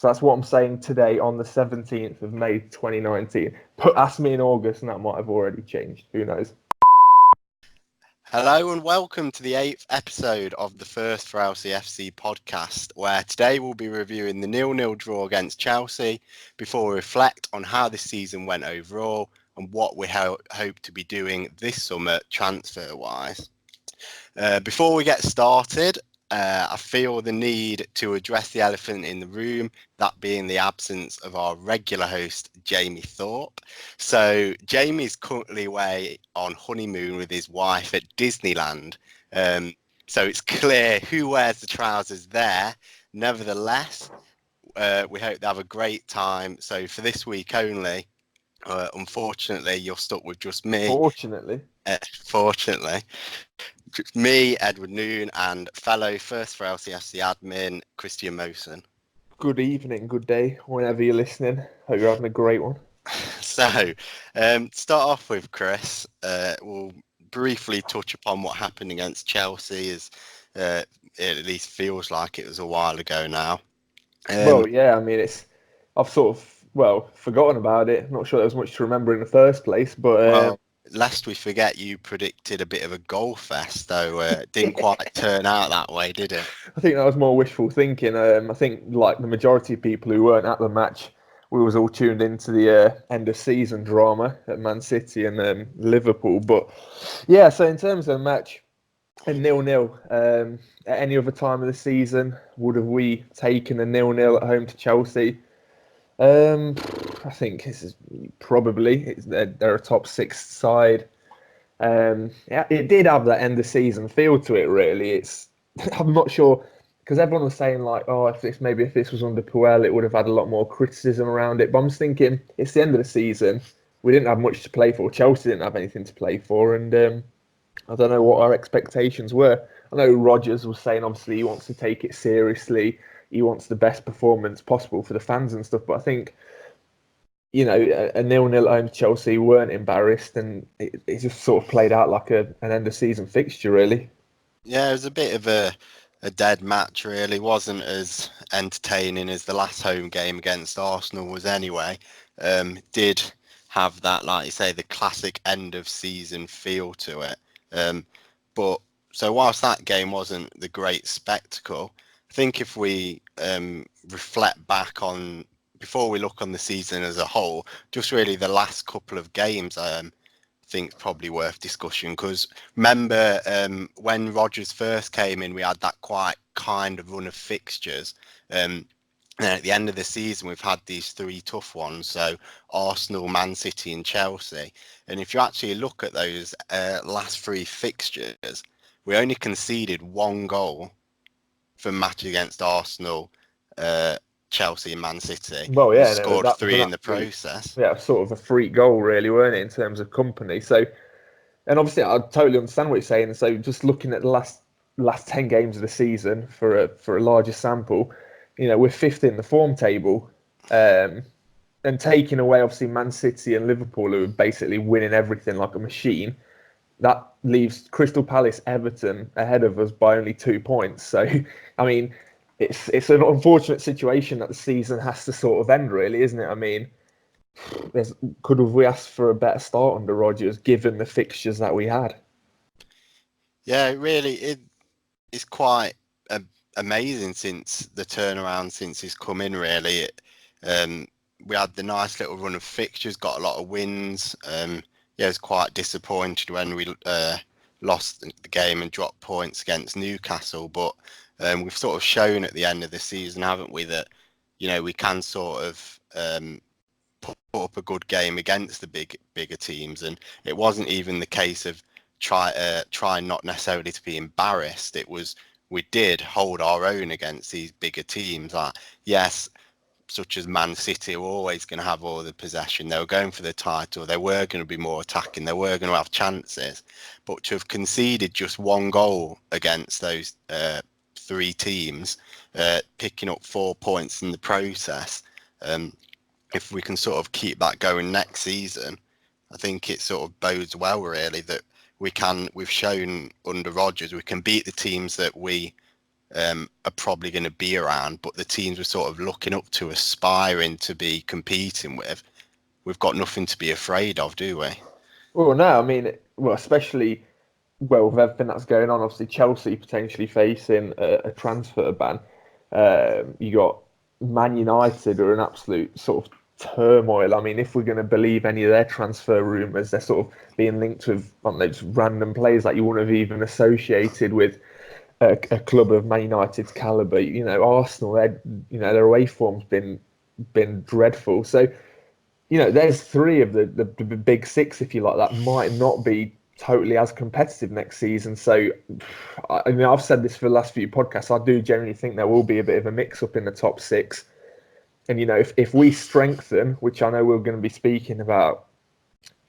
So that's what I'm saying today on the 17th of May 2019. But ask me in August and that might have already changed. Who knows? Hello and welcome to the 8th episode of the First for LCFC podcast, where today we'll be reviewing the 0-0 draw against Chelsea before we reflect on how this season went overall and what we hope to be doing this summer transfer-wise. Before we get started, I feel the need to address the elephant in the room, that being the absence of our regular host, Jamie Thorpe. So Jamie's currently away on honeymoon with his wife at Disneyland. So it's clear who wears the trousers there. Nevertheless, we hope they have a great time. So for this week only, unfortunately, you're stuck with just me. Fortunately. Fortunately. Me, Edward Noon, and fellow First for LCFC admin, Christian Mosen. Good evening, good day, whenever you're listening. Hope you're having a great one. So, start off with Chris. We'll briefly touch upon what happened against Chelsea, as it at least feels like it was a while ago now. Well, yeah, I mean, I've sort of, forgotten about it. Not sure there was much to remember in the first place, but... lest we forget, you predicted a bit of a goal fest, though it didn't quite turn out that way, did it? I think that was more wishful thinking. I think, like the majority of people who weren't at the match, we was all tuned into the end of season drama at Man City and Liverpool. But yeah, so in terms of the match, a 0-0. At any other time of the season, would have we taken a 0-0 at home to Chelsea? I think this is probably they're a top six side. Yeah, it did have that end of season feel to it. Really, I'm not sure because everyone was saying like, oh, if this was under Puel, it would have had a lot more criticism around it. But I'm just thinking it's the end of the season. We didn't have much to play for. Chelsea didn't have anything to play for, and I don't know what our expectations were. I know Rodgers was saying obviously he wants to take it seriously. He wants the best performance possible for the fans and stuff. But I think, you know, a 0-0 at home to Chelsea weren't embarrassed, and it just sort of played out like an end of season fixture, really. Yeah, it was a bit of a dead match, really. Wasn't as entertaining as the last home game against Arsenal was anyway. Did have that, like you say, the classic end of season feel to it. But so whilst that game wasn't the great spectacle, I think if we reflect back on, before we look on the season as a whole, just really the last couple of games, I think probably worth discussion. Because remember when Rodgers first came in, we had that quite kind of run of fixtures. And at the end of the season, we've had these three tough ones. So Arsenal, Man City and Chelsea. And if you actually look at those last three fixtures, we only conceded one goal from match against Arsenal, Chelsea and Man City. Well, We yeah, scored that was three an in the absolute, process. yeah, sort of a freak goal, really, weren't it, in terms of company? So, and obviously, I totally understand what you're saying. So, just looking at the last 10 games of the season for a larger sample, you know, we're fifth in the form table, and taking away obviously Man City and Liverpool, who are basically winning everything like a machine. That leaves Crystal Palace, Everton ahead of us by only 2 points. So, I mean, it's an unfortunate situation that the season has to sort of end, really, isn't it? I mean, could have we asked for a better start under Rodgers given the fixtures that we had? Yeah, really, it's quite amazing since the turnaround since he's come in. Really, we had the nice little run of fixtures, got a lot of wins. Yeah, I was quite disappointed when we lost the game and dropped points against Newcastle, but we've sort of shown at the end of the season, haven't we, that we can sort of put up a good game against the bigger teams, and it wasn't even the case of try not necessarily to be embarrassed. It was we did hold our own against these bigger teams. Yes, such as Man City were always going to have all the possession. They were going for the title. They were going to be more attacking. They were going to have chances. But to have conceded just one goal against those three teams, picking up 4 points in the process, if we can sort of keep that going next season, I think it sort of bodes well, really, that we've shown under Rodgers we can beat the teams that we are probably going to be around, but the teams we're sort of looking up to, aspiring to be competing with, we've got nothing to be afraid of, do we? Well, no, I mean, well, especially with everything that's going on. Obviously, Chelsea potentially facing a transfer ban. You got Man United are an absolute sort of turmoil. I mean, if we're going to believe any of their transfer rumours, they're sort of being linked with, I don't know, just random players that you wouldn't have even associated with a club of Man United's calibre. Arsenal, their away form's been dreadful. So, there's three of the big six, if you like, that might not be totally as competitive next season. So, I mean, I've said this for the last few podcasts. I do generally think there will be a bit of a mix-up in the top six. And, if we strengthen, which I know we're going to be speaking about,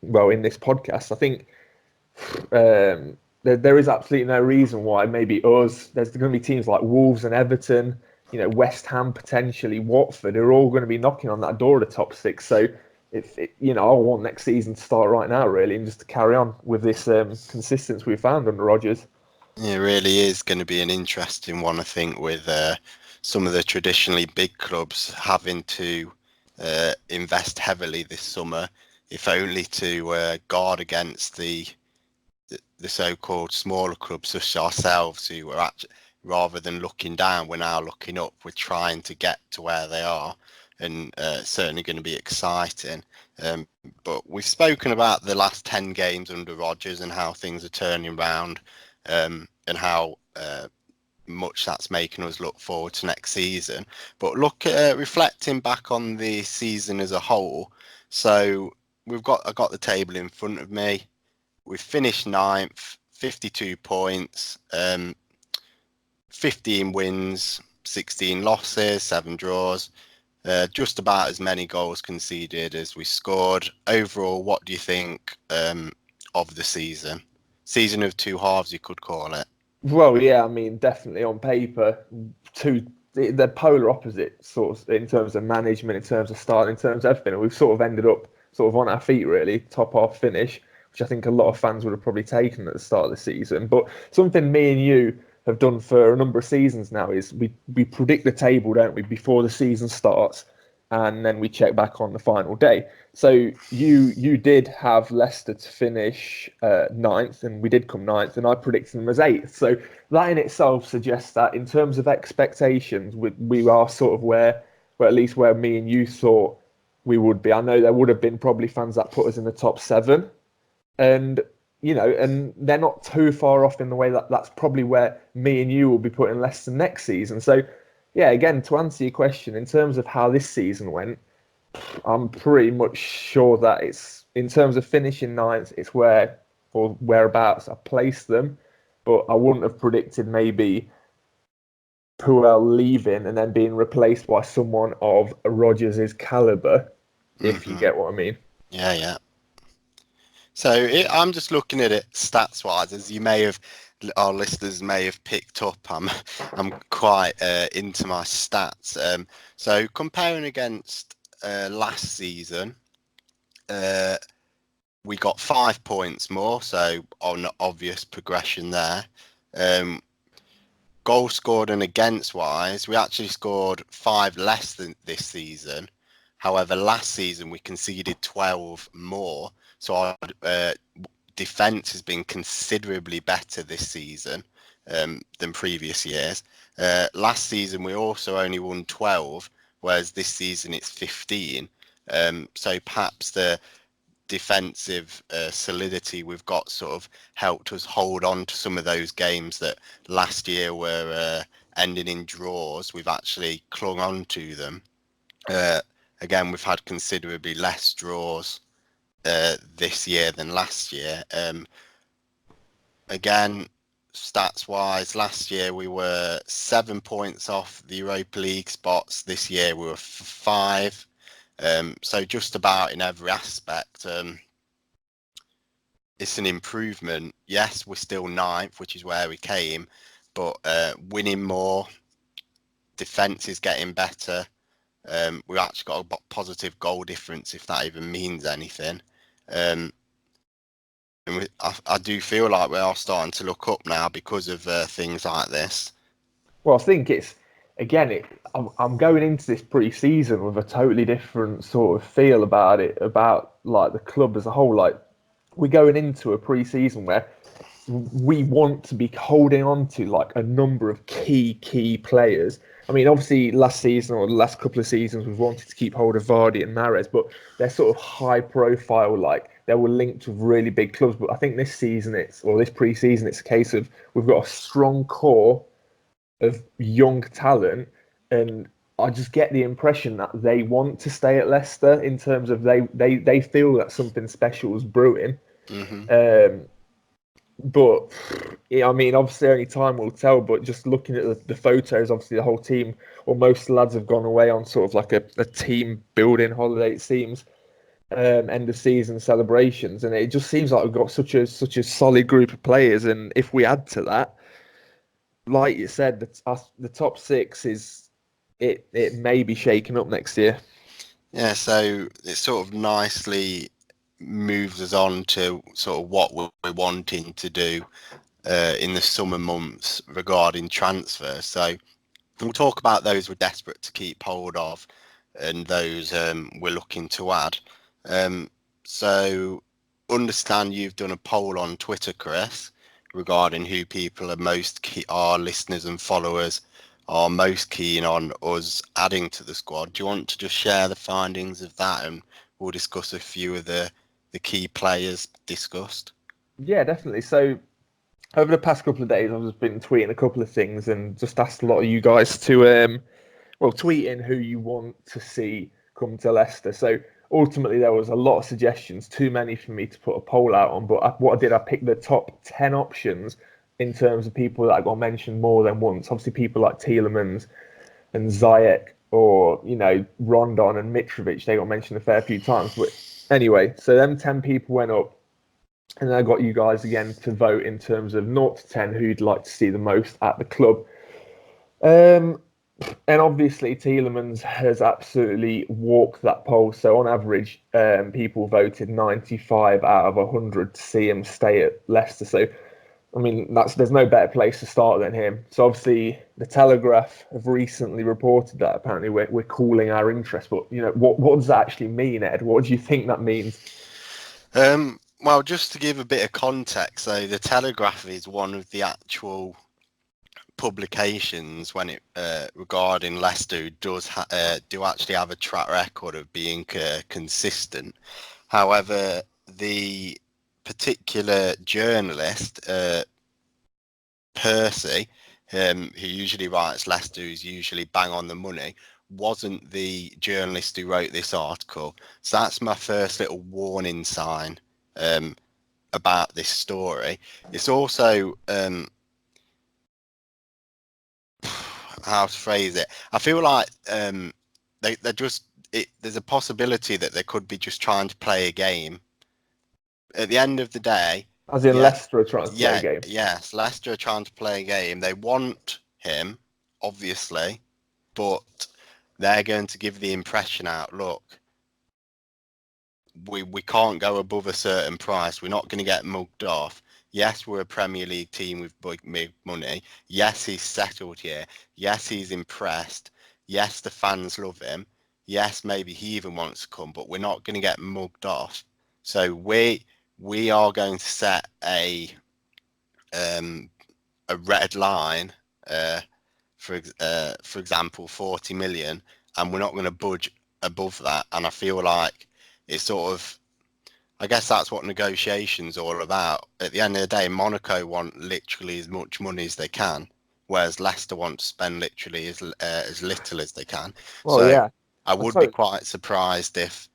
well, in this podcast, I think there is absolutely no reason why maybe us, there's going to be teams like Wolves and Everton, West Ham, potentially Watford, are all going to be knocking on that door of the top six. So, I want next season to start right now, really, and just to carry on with this consistency we've found under Rodgers. It really is going to be an interesting one, I think, with some of the traditionally big clubs having to invest heavily this summer, if only to guard against the so-called smaller clubs such as ourselves, who are actually, rather than looking down, we're now looking up. We're trying to get to where they are, and certainly going to be exciting. But we've spoken about the last 10 games under Rodgers and how things are turning around, and how much that's making us look forward to next season. But reflecting back on the season as a whole, so I got the table in front of me. We've finished 9th, 52 points, 15 wins, 16 losses, 7 draws, just about as many goals conceded as we scored. Overall, what do you think of the season? Season of two halves, you could call it. Well, yeah, I mean, definitely on paper, they're polar opposite sorts in terms of management, in terms of start, in terms of everything. And we've sort of ended up sort of on our feet, really, top half finish, which I think a lot of fans would have probably taken at the start of the season. But something me and you have done for a number of seasons now is we predict the table, don't we, before the season starts, and then we check back on the final day. So you did have Leicester to finish ninth, and we did come ninth, and I predicted them as eighth. So that in itself suggests that in terms of expectations, we are sort of where, well, at least where me and you thought we would be. I know there would have been probably fans that put us in the top seven, and and they're not too far off in the way that that's probably where me and you will be putting Leicester next season. So, yeah, again, to answer your question, in terms of how this season went, I'm pretty much sure that it's, in terms of finishing ninth, it's where or whereabouts I placed them, but I wouldn't have predicted maybe Puel leaving and then being replaced by someone of Rodgers' calibre, if you get what I mean. Yeah, yeah. So I'm just looking at it stats wise, as our listeners may have picked up. I'm quite into my stats. So comparing against last season, we got 5 points more, so on obvious progression there. Goal scored and against wise, we actually scored 5 less than this season. However, last season we conceded 12 more. So our defence has been considerably better this season than previous years. Last season we also only won 12, whereas this season it's 15. So perhaps the defensive solidity we've got sort of helped us hold on to some of those games that last year were ending in draws. We've actually clung on to them. Again, we've had considerably less draws this year than last year. Again, stats wise, last year we were 7 points off the Europa League spots. This year we were 5. So just about in every aspect, it's an improvement. Yes, we're still ninth, which is where we came, but winning more, defence is getting better. We've actually got a positive goal difference, if that even means anything. And I do feel like we are starting to look up now because of things like this. Well, I think I'm going into this pre-season with a totally different sort of feel about it, about like the club as a whole. Like we're going into a pre-season where we want to be holding on to like a number of key players. I mean, obviously, last season or the last couple of seasons, we've wanted to keep hold of Vardy and Mahrez, but they're sort of high profile, like they were linked with really big clubs. But I think this season, this pre-season, it's a case of we've got a strong core of young talent, and I just get the impression that they want to stay at Leicester in terms of they feel that something special is brewing. Mm-hmm. But yeah, I mean, obviously, only time will tell. But just looking at the photos, obviously, the whole team or most of the lads have gone away on sort of like a team building holiday. It seems end of season celebrations, and it just seems like we've got such a solid group of players. And if we add to that, like you said, the top six it may be shaken up next year. Yeah, so it sort of nicely moves us on to sort of what we're wanting to do in the summer months regarding transfers. So we'll talk about those we're desperate to keep hold of and those we're looking to add. So understand you've done a poll on Twitter, Chris, regarding who people are most key, our listeners and followers are most keen on us adding to the squad. Do you want to just share the findings of that, and we'll discuss a few of the key players discussed? Yeah, definitely. So over the past couple of days, I've just been tweeting a couple of things and just asked a lot of you guys to tweet in who you want to see come to Leicester. So ultimately, there was a lot of suggestions, too many for me to put a poll out on. But I picked the top 10 options in terms of people that got mentioned more than once. Obviously, people like Tielemans and Ziyech, or Rondon and Mitrovic, they got mentioned a fair few times. But anyway, so them 10 people went up. And then I got you guys again to vote in terms of 0 to 10 who you'd like to see the most at the club. And obviously, Tielemans has absolutely walked that poll. So on average, people voted 95 out of 100 to see him stay at Leicester. So, I mean, there's no better place to start than him. So obviously, the Telegraph have recently reported that apparently we're cooling our interest. But, what does that actually mean, Ed? What do you think that means? Well, just to give a bit of context, so the Telegraph is one of the actual publications when it regarding Leicester who do actually have a track record of being consistent. However, the particular journalist, Percy, who usually writes Leicester, who's usually bang on the money, wasn't the journalist who wrote this article. So that's my first little warning sign about this story. It's also how to phrase it. I feel like they're just there's a possibility that they could be just trying to play a game. At the end of the day, As in Leicester are trying to play a game. Yes, Leicester are trying to play a game. They want him, obviously, but they're going to give the impression out, look, we can't go above a certain price. We're not going to get mugged off. Yes, we're a Premier League team with big money. Yes, he's settled here. Yes, he's impressed. Yes, the fans love him. Yes, maybe he even wants to come, but we're not going to get mugged off. So we are going to set a red line, for example, 40 million, and we're not going to budge above that. And I feel like it's sort of, I guess that's what negotiations are all about. At the end of the day, Monaco want literally as much money as they can, whereas Leicester want to spend literally as little as they can. Well, yeah. I would be quite surprised if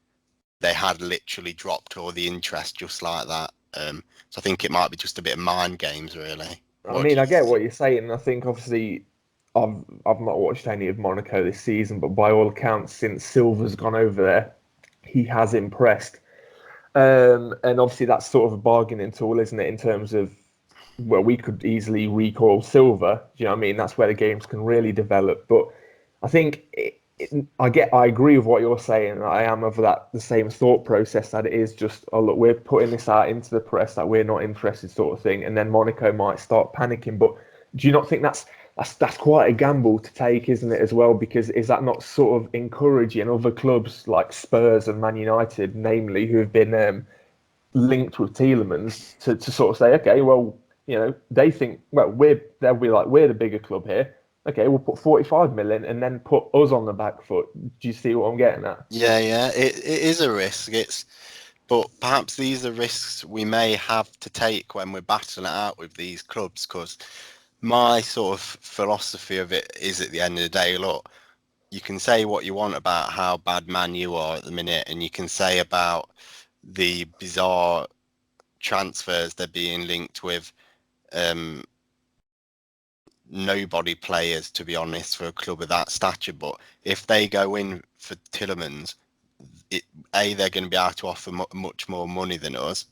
they had literally dropped all the interest just like that. So I think it might be just a bit of mind games, really. I mean, I get what you're saying. I think obviously I've not watched any of Monaco this season, but by all accounts, since Silva's gone over there, he has impressed. And obviously that's sort of a bargaining tool, isn't it? In terms of, well, we could easily recall Silva. Do you know what I mean? That's where the games can really develop. But I think I agree with what you're saying. I am of the same thought process that it is just, oh look, we're putting this out into the press that we're not interested, sort of thing, and then Monaco might start panicking. But do you not think that's that's quite a gamble to take, isn't it, as well? Because is that not sort of encouraging other clubs like Spurs and Man United, namely, who have been linked with Tielemans, to sort of say, okay, well, they think, well, they'll be like, we're the bigger club here. Okay, we'll put 45 million and then put us on the back foot. Do you see what I'm getting at? Yeah, it is a risk. But perhaps these are risks we may have to take when we're battling it out with these clubs, because my sort of philosophy of it is, at the end of the day, look, you can say what you want about how bad Man U are at the minute, and you can say about the bizarre transfers they're being linked with, nobody players, to be honest, for a club of that stature. But if they go in for Tielemans, they're going to be able to offer much more money than us.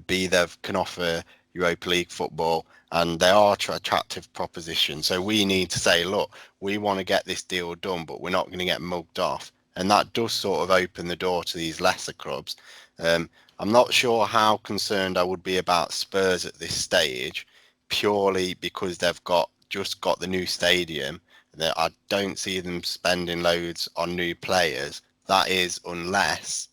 B, they can offer Europa League football, and they are attractive propositions. So we need to say, look, we want to get this deal done, but we're not going to get mugged off. And that does sort of open the door to these lesser clubs. I'm not sure how concerned I would be about Spurs at this stage, purely because they've just got the new stadium. That I don't see them spending loads on new players. That is, unless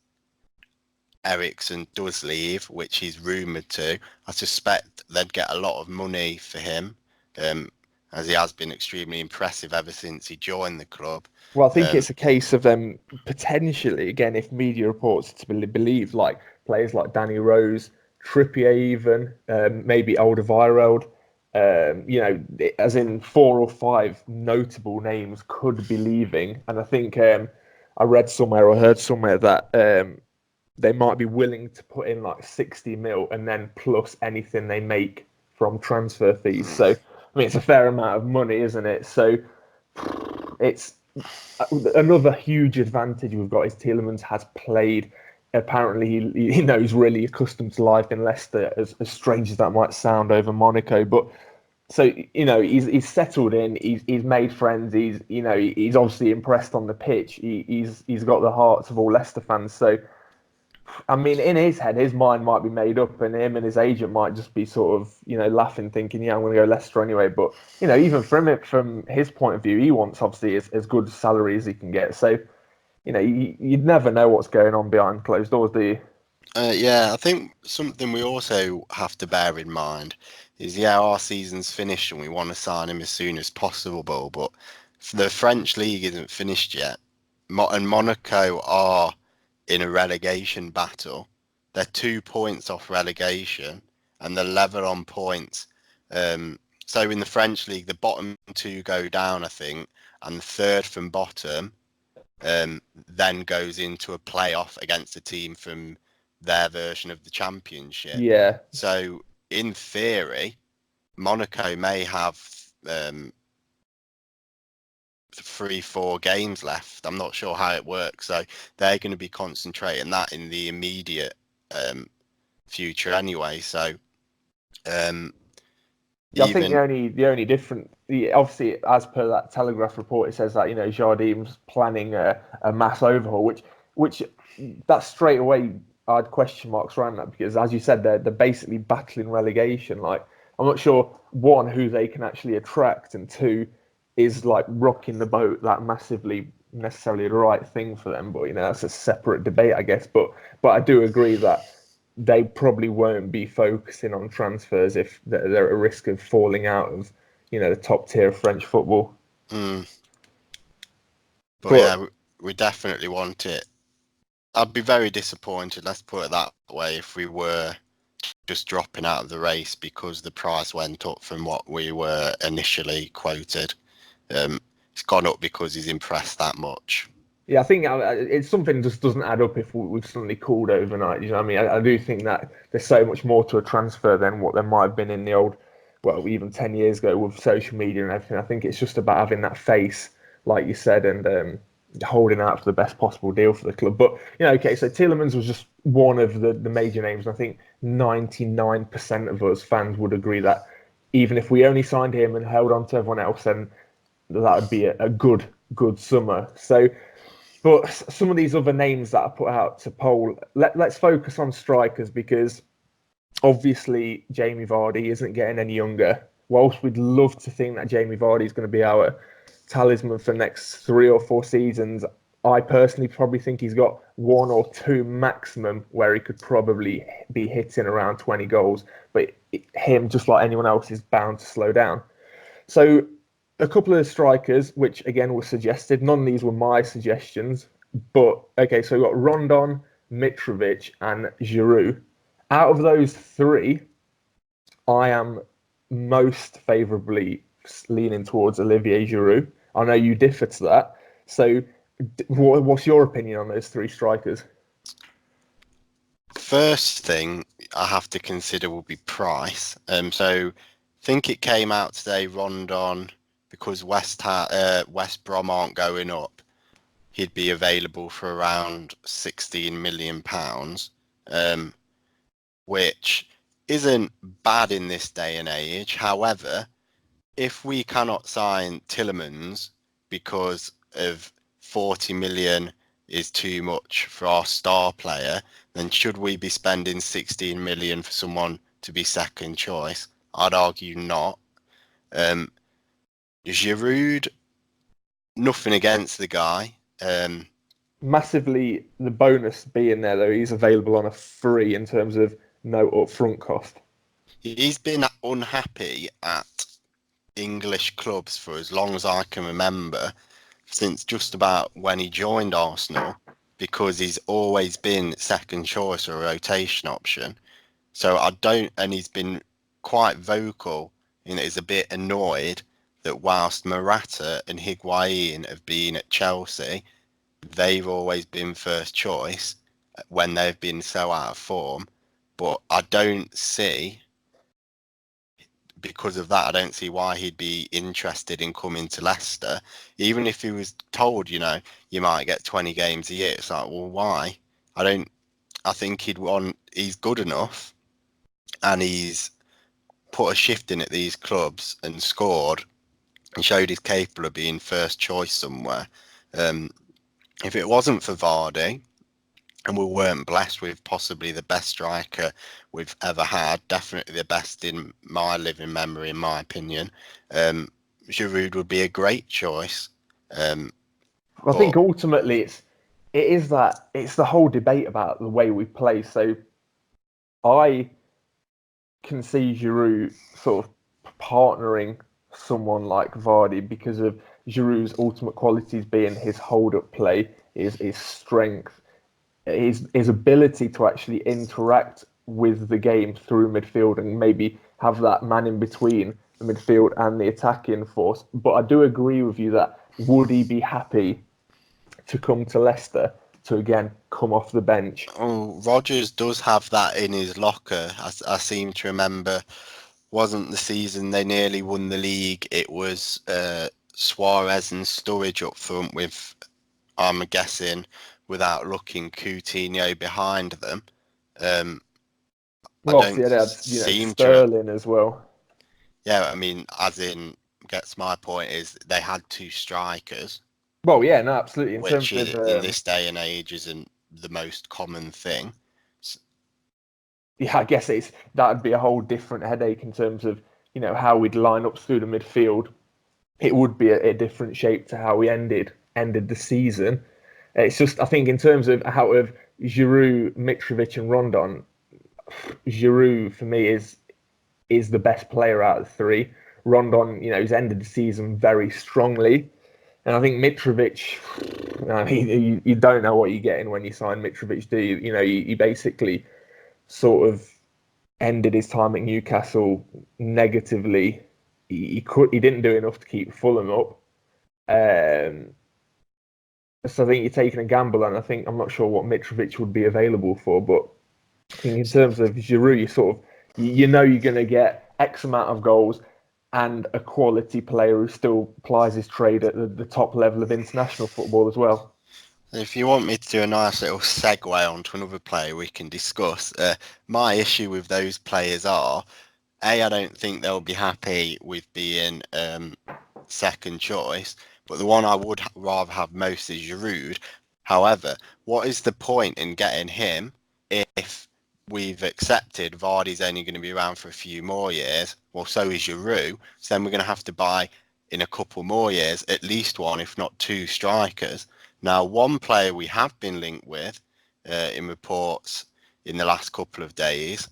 Eriksen does leave, which he's rumoured to. I suspect they'd get a lot of money for him, as he has been extremely impressive ever since he joined the club. Well, I think it's a case of them potentially, again, if media reports to believe, like players like Danny Rose, Trippier, even maybe Alderweireld, as in 4 or 5 notable names could be leaving. And I think I read somewhere or heard somewhere that they might be willing to put in like 60 mil and then plus anything they make from transfer fees. So, I mean, it's a fair amount of money, isn't it? So it's another huge advantage we've got is Tielemans has played. Apparently, he's really accustomed to life in Leicester, as strange as that might sound, over Monaco. But so he's settled in. He's made friends. He's obviously impressed on the pitch. He's got the hearts of all Leicester fans. So, I mean, in his head, his mind might be made up, and him and his agent might just be sort of, laughing, thinking, yeah, I'm going to go Leicester anyway. But, even from his point of view, he wants, obviously, as good salary as he can get. So, you'd never know what's going on behind closed doors, do you? Yeah, I think something we also have to bear in mind is, our season's finished and we want to sign him as soon as possible, but the French league isn't finished yet. And Monaco are in a relegation battle. They're 2 points off relegation and they're level on points. So in the French league, the bottom 2 go down, I think, and the third from bottom then goes into a playoff against a team from their version of the championship. Yeah. So in theory, Monaco may have 3-4 games left. I'm not sure how it works. So they're going to be concentrating that in the immediate future anyway. So I think the only different, obviously, as per that Telegraph report, it says that Jardim's planning a mass overhaul, which that's straight away I had question marks around that, because, as you said, they're basically battling relegation. Like, I'm not sure, one, who they can actually attract, and two, is like rocking the boat that massively necessarily the right thing for them. But that's a separate debate, I guess. But I do agree that they probably won't be focusing on transfers if they're at risk of falling out of the top tier of French football. But yeah, we definitely want it. I'd be very disappointed, let's put it that way, if we were just dropping out of the race because the price went up from what we were initially quoted. It's gone up because he's impressed that much. Yeah, I think it's something that just doesn't add up if we've suddenly called overnight. You know what I mean? I do think that there's so much more to a transfer than what there might have been in the old, well, even 10 years ago with social media and everything. I think it's just about having that face, like you said, and holding out for the best possible deal for the club. But, okay, so Tielemans was just one of the major names. And I think 99% of us fans would agree that even if we only signed him and held on to everyone else, then that would be a good summer. So, but some of these other names that I put out to poll, let's focus on strikers, because obviously Jamie Vardy isn't getting any younger. whilst we'd love to think that Jamie Vardy is going to be our talisman for the next 3 or 4 seasons, I personally probably think he's got 1 or 2 maximum where he could probably be hitting around 20 goals. But him, just like anyone else, is bound to slow down. So a couple of strikers, which again were suggested. None of these were my suggestions. But okay, so we've got Rondon, Mitrovic, and Giroud. Out of those 3, I am most favourably leaning towards Olivier Giroud. I know you differ to that. So, what's your opinion on those 3 strikers? First thing I have to consider will be price. So, I think it came out today, Rondon, because West Brom aren't going up, he'd be available for around £16 million, which isn't bad in this day and age. However, if we cannot sign Tielemans because of 40 million is too much for our star player, then should we be spending 16 million for someone to be second choice? I'd argue not. Giroud, nothing against the guy. Massively, the bonus being there though, he's available on a free in terms of no upfront cost. He's been unhappy at English clubs for as long as I can remember, since just about when he joined Arsenal, because he's always been second choice or a rotation option. So and he's been quite vocal and is a bit annoyed that whilst Morata and Higuain have been at Chelsea, they've always been first choice when they've been so out of form. But I don't see, because of that, I don't see why he'd be interested in coming to Leicester. Even if he was told, you might get 20 games a year. It's like, well, why? I think he's good enough and he's put a shift in at these clubs and scored and showed he's capable of being first choice somewhere. If it wasn't for Vardy, and we weren't blessed with possibly the best striker we've ever had, definitely the best in my living memory, in my opinion, Giroud would be a great choice. I think ultimately it's the whole debate about the way we play. So I can see Giroud sort of partnering someone like Vardy because of Giroud's ultimate qualities being his hold-up play, his strength, his ability to actually interact with the game through midfield and maybe have that man in between the midfield and the attacking force. But I do agree with you that would he be happy to come to Leicester to again come off the bench? Oh, Rodgers does have that in his locker. I seem to remember, wasn't the season they nearly won the league? It was Suarez and Sturridge up front with, I'm guessing, without looking, Coutinho behind them. Well, obviously, they had Sterling as well. Yeah, I mean, as in, gets my point is they had 2 strikers. Well, yeah, no, absolutely. Which in this day and age isn't the most common thing. Yeah, I guess that'd be a whole different headache in terms of how we'd line up through the midfield. It would be a different shape to how we ended the season. It's just, I think, in terms of out of Giroud, Mitrovic, and Rondon, Giroud for me is the best player out of the 3. Rondon, he's ended the season very strongly, and I think Mitrovic, you don't know what you're getting when you sign Mitrovic, do you? He basically sort of ended his time at Newcastle negatively. He didn't do enough to keep Fulham up. So I think you're taking a gamble, and I'm not sure what Mitrovic would be available for, but I think in terms of Giroud, you're going to get X amount of goals and a quality player who still plies his trade at the top level of international football as well. If you want me to do a nice little segue onto another player we can discuss, my issue with those players are, I don't think they'll be happy with being second choice, but the one I would rather have most is Giroud. However, what is the point in getting him if we've accepted Vardy's only going to be around for a few more years. Well, so is Giroud. So then we're going to have to buy in a couple more years at least one, if not two strikers. Now, one player we have been linked with in reports in the last couple of days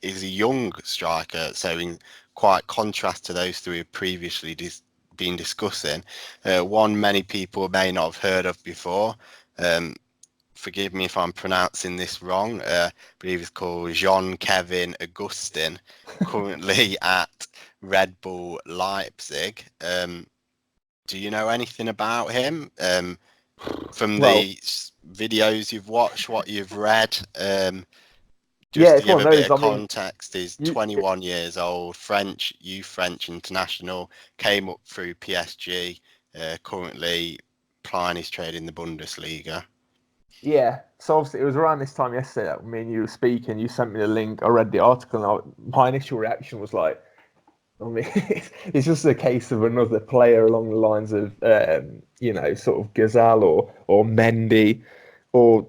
is a young striker. So in quite contrast to those three we've previously been discussing, one many people may not have heard of before. Forgive me if I'm pronouncing this wrong. I believe it's called Jean-Kevin Augustin, currently at Red Bull Leipzig. Do you know anything about him? From the videos you've watched, what you've read? Just to it's give one a of bit those. of I mean, context, he's 21 years old, French international, came up through PSG, currently plying his trade in the Bundesliga. yeah. So obviously it was around this time yesterday that me and you were speaking. You sent me the link. I read the article, and my initial reaction was like, I mean, it's just a case of another player along the lines of, sort of Gazal or Mendy or,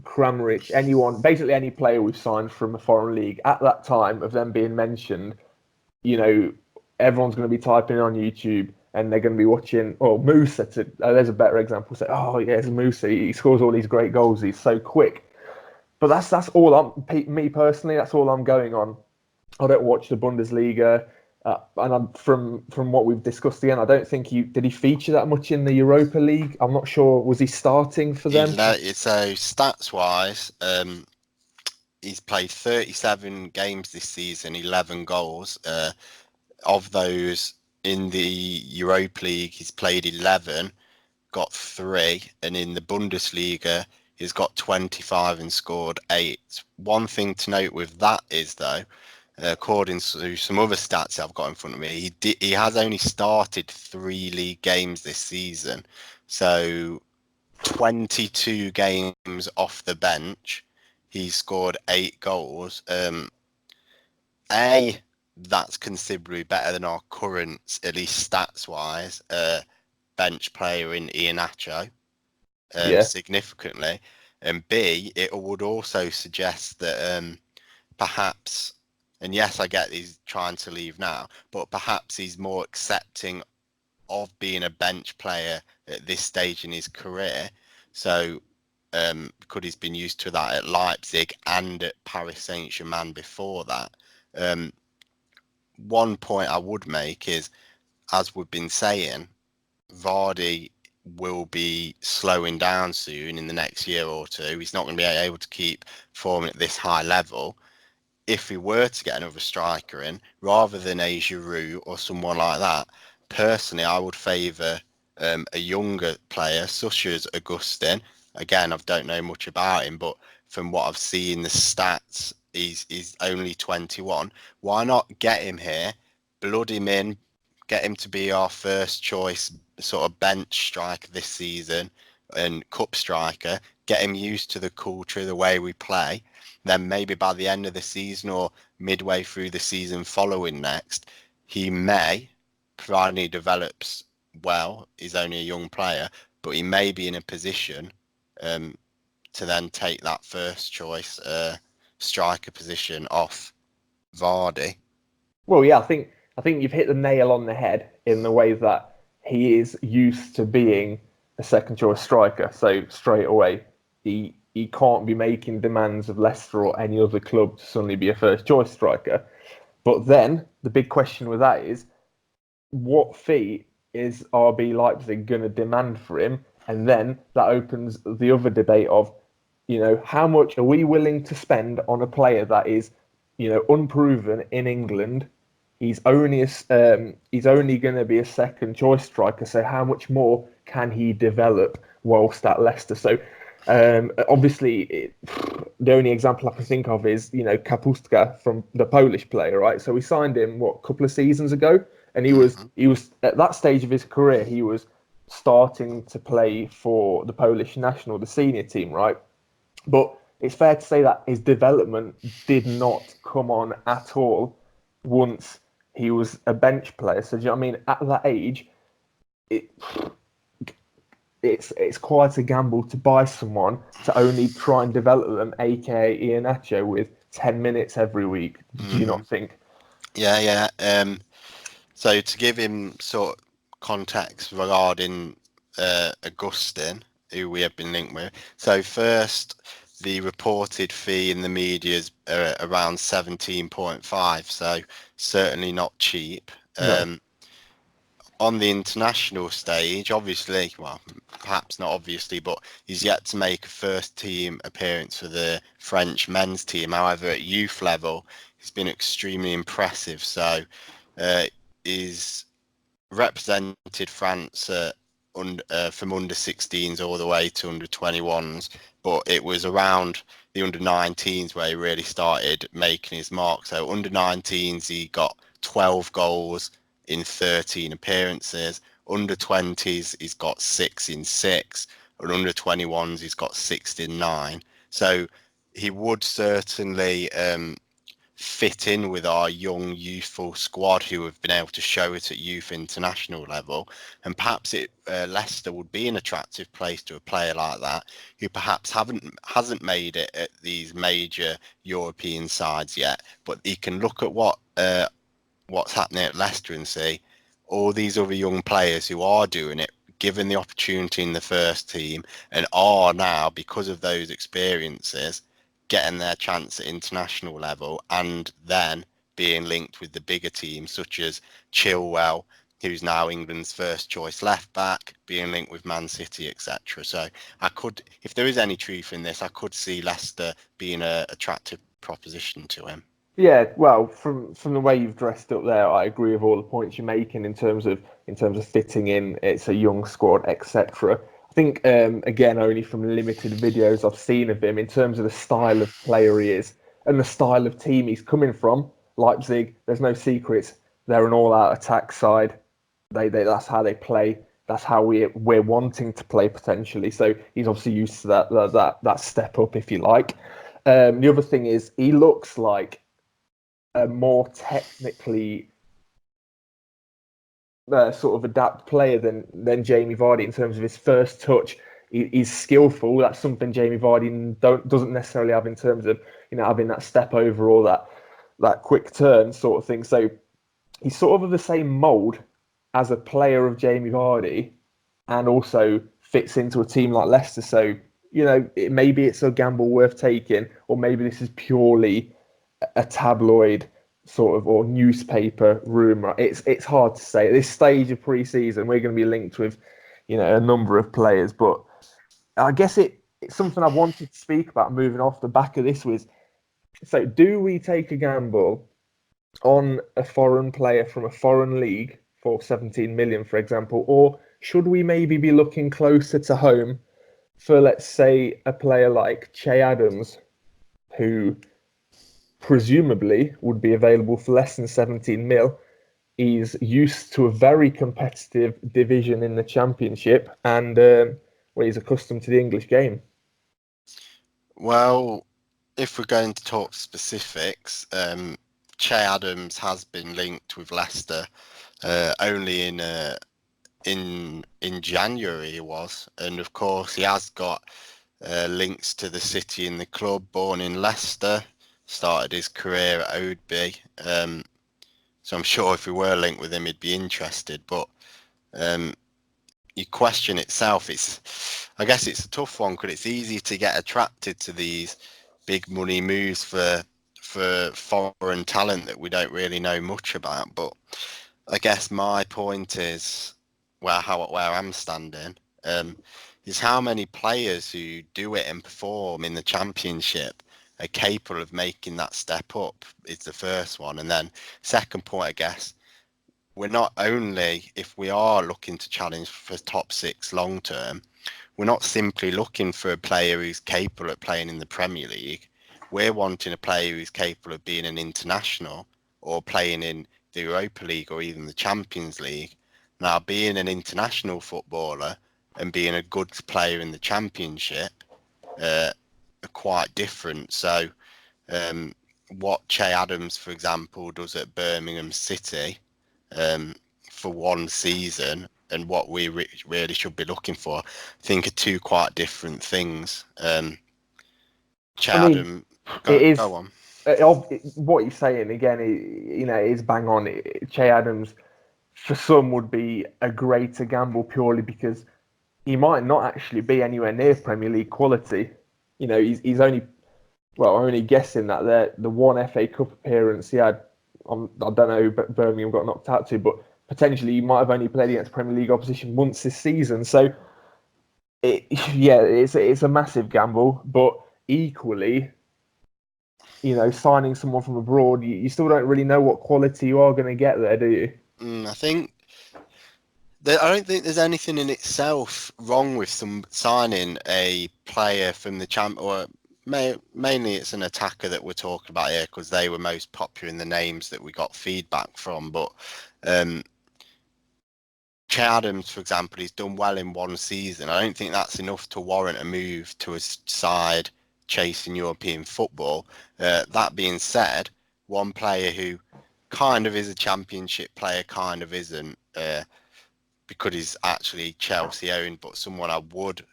Kramaric, anyone, basically any player we've signed from a foreign league at that time of them being mentioned, everyone's going to be typing on YouTube and they're going to be watching, or Musa, there's a better example, say, oh, yeah, it's Musa, he scores all these great goals, he's so quick. But that's all me personally, that's all I'm going on. I don't watch the Bundesliga, and from what we've discussed again, I don't think did he feature that much in the Europa League. I'm not sure. Was he starting for them? So stats wise, he's played 37 games this season, 11 goals. Of those in the Europa League, he's played 11, got 3, and in the Bundesliga, he's got 25 and scored 8. One thing to note with that is, though, according to some other stats I've got in front of me, he has only started 3 league games this season. So 22 games off the bench, he's scored 8 goals. That's considerably better than our current, at least stats wise, bench player in Iheanacho, significantly. And B, it would also suggest that perhaps, and yes, I get he's trying to leave now, but perhaps he's more accepting of being a bench player at this stage in his career. So, because he's been used to that at Leipzig and at Paris Saint-Germain before that. One point I would make is, as we've been saying, Vardy will be slowing down soon in the next year or two. He's not going to be able to keep forming at this high level. If we were to get another striker in, rather than a Giroud or someone like that, personally, I would favour a younger player such as Augustin. Again, I don't know much about him, but from what I've seen, the stats, he's only 21. Why not get him here, blood him in, get him to be our first choice sort of bench striker this season and cup striker, get him used to the culture, the way we play. Then maybe by the end of the season or midway through the season following next, he may, providing he develops well, he's only a young player, but he may be in a position to then take that first choice striker position off Vardy. Well, yeah, I think you've hit the nail on the head in the way that he is used to being a second choice striker. So straight away, he can't be making demands of Leicester or any other club to suddenly be a first choice striker. But then the big question with that is, what fee is RB Leipzig going to demand for him? And then that opens the other debate of, how much are we willing to spend on a player that is, unproven in England? He's only going to be a second choice striker. So how much more can he develop whilst at Leicester? So obviously, the only example I can think of is Kapustka from the Polish player, right? So we signed him a couple of seasons ago, and he was at that stage of his career, he was starting to play for the Polish national, the senior team, right? But it's fair to say that his development did not come on at all once he was a bench player. So do you know what I mean? At that age, it's quite a gamble to buy someone to only try and develop them, aka Iheanacho, with 10 minutes every week. Do you not think? Yeah. So to give him sort of context regarding Augustin, who we have been linked with. So first, the reported fee in the media is around 17.5, so certainly not cheap. No. On the international stage, obviously, well, perhaps not obviously, but he's yet to make a first team appearance for the French men's team. However, at youth level, he's been extremely impressive. So he's represented France from under 16s all the way to under 21s, but it was around the under 19s where he really started making his mark. So under 19s, he got 12 goals in 13 appearances. Under 20s, he's got 6 in 6. And under 21s, he's got 6 in 9. So he would certainly fit in with our young, youthful squad who have been able to show it at youth international level. And perhaps Leicester would be an attractive place to a player like that, who perhaps hasn't made it at these major European sides yet. But he can look at what's happening at Leicester and see all these other young players who are doing it, given the opportunity in the first team, and are now, because of those experiences, getting their chance at international level, and then being linked with the bigger teams such as Chilwell, who's now England's first choice left back, being linked with Man City, etc. So I could, if there is any truth in this, I could see Leicester being an attractive proposition to him. Yeah, well, from the way you've dressed up there, I agree with all the points you're making in terms of fitting in. It's a young squad, etc. I think again, only from limited videos I've seen of him, in terms of the style of player he is and the style of team he's coming from. Leipzig, there's no secrets. They're an all-out attack side. They that's how they play. That's how we're wanting to play potentially. So he's obviously used to that step up, if you like. The other thing is he looks like a more technically sort of adapt player than Jamie Vardy in terms of his first touch. He's skillful. That's something Jamie Vardy doesn't necessarily have in terms of having that step over or that quick turn sort of thing. So he's sort of the same mould as a player of Jamie Vardy, and also fits into a team like Leicester. So maybe it's a gamble worth taking, or maybe this is purely a tabloid sort of or newspaper rumor. It's hard to say. At this stage of pre-season, we're going to be linked with a number of players, but I guess it's something I wanted to speak about moving off the back of this was, so do we take a gamble on a foreign player from a foreign league for 17 million, for example, or should we maybe be looking closer to home for, let's say, a player like Che Adams, who presumably would be available for less than 17 mil. He's used to a very competitive division in the Championship, and he's accustomed to the English game. Well, if we're going to talk specifics, Che Adams has been linked with Leicester only in January. It was, and of course he has got links to the city and the club. Born in Leicester, started his career at Oadby. So I'm sure if we were linked with him, he'd be interested. But your question itself, I guess it's a tough one because it's easy to get attracted to these big money moves for foreign talent that we don't really know much about. But I guess my point is where I'm standing is how many players who do it and perform in the Championship are capable of making that step up is the first one. And then second point, I guess, we're not only, if we are looking to challenge for top 6 long term, we're not simply looking for a player who's capable of playing in the Premier League. We're wanting a player who's capable of being an international or playing in the Europa League or even the Champions League. Now, being an international footballer and being a good player in the Championship are quite different. So what Che Adams, for example, does at Birmingham City for one season and what we really should be looking for, I think, are two quite different things. I mean, Adam, it is go on. what you're saying again. It is bang on. Che Adams, for some, would be a greater gamble purely because he might not actually be anywhere near Premier League quality. He's only guessing that the one FA Cup appearance he had. I don't know who Birmingham got knocked out to, but potentially he might have only played against Premier League opposition once this season. So, it's a massive gamble, but equally, signing someone from abroad, you still don't really know what quality you are going to get there, do you? I don't think there's anything in itself wrong with some signing a player from the champ, or mainly it's an attacker that we're talking about here because they were most popular in the names that we got feedback from. But Che Adams, for example, he's done well in one season. I don't think that's enough to warrant a move to a side chasing European football. That being said, one player who kind of is a championship player, kind of isn't, because he's actually Chelsea owned, but someone I would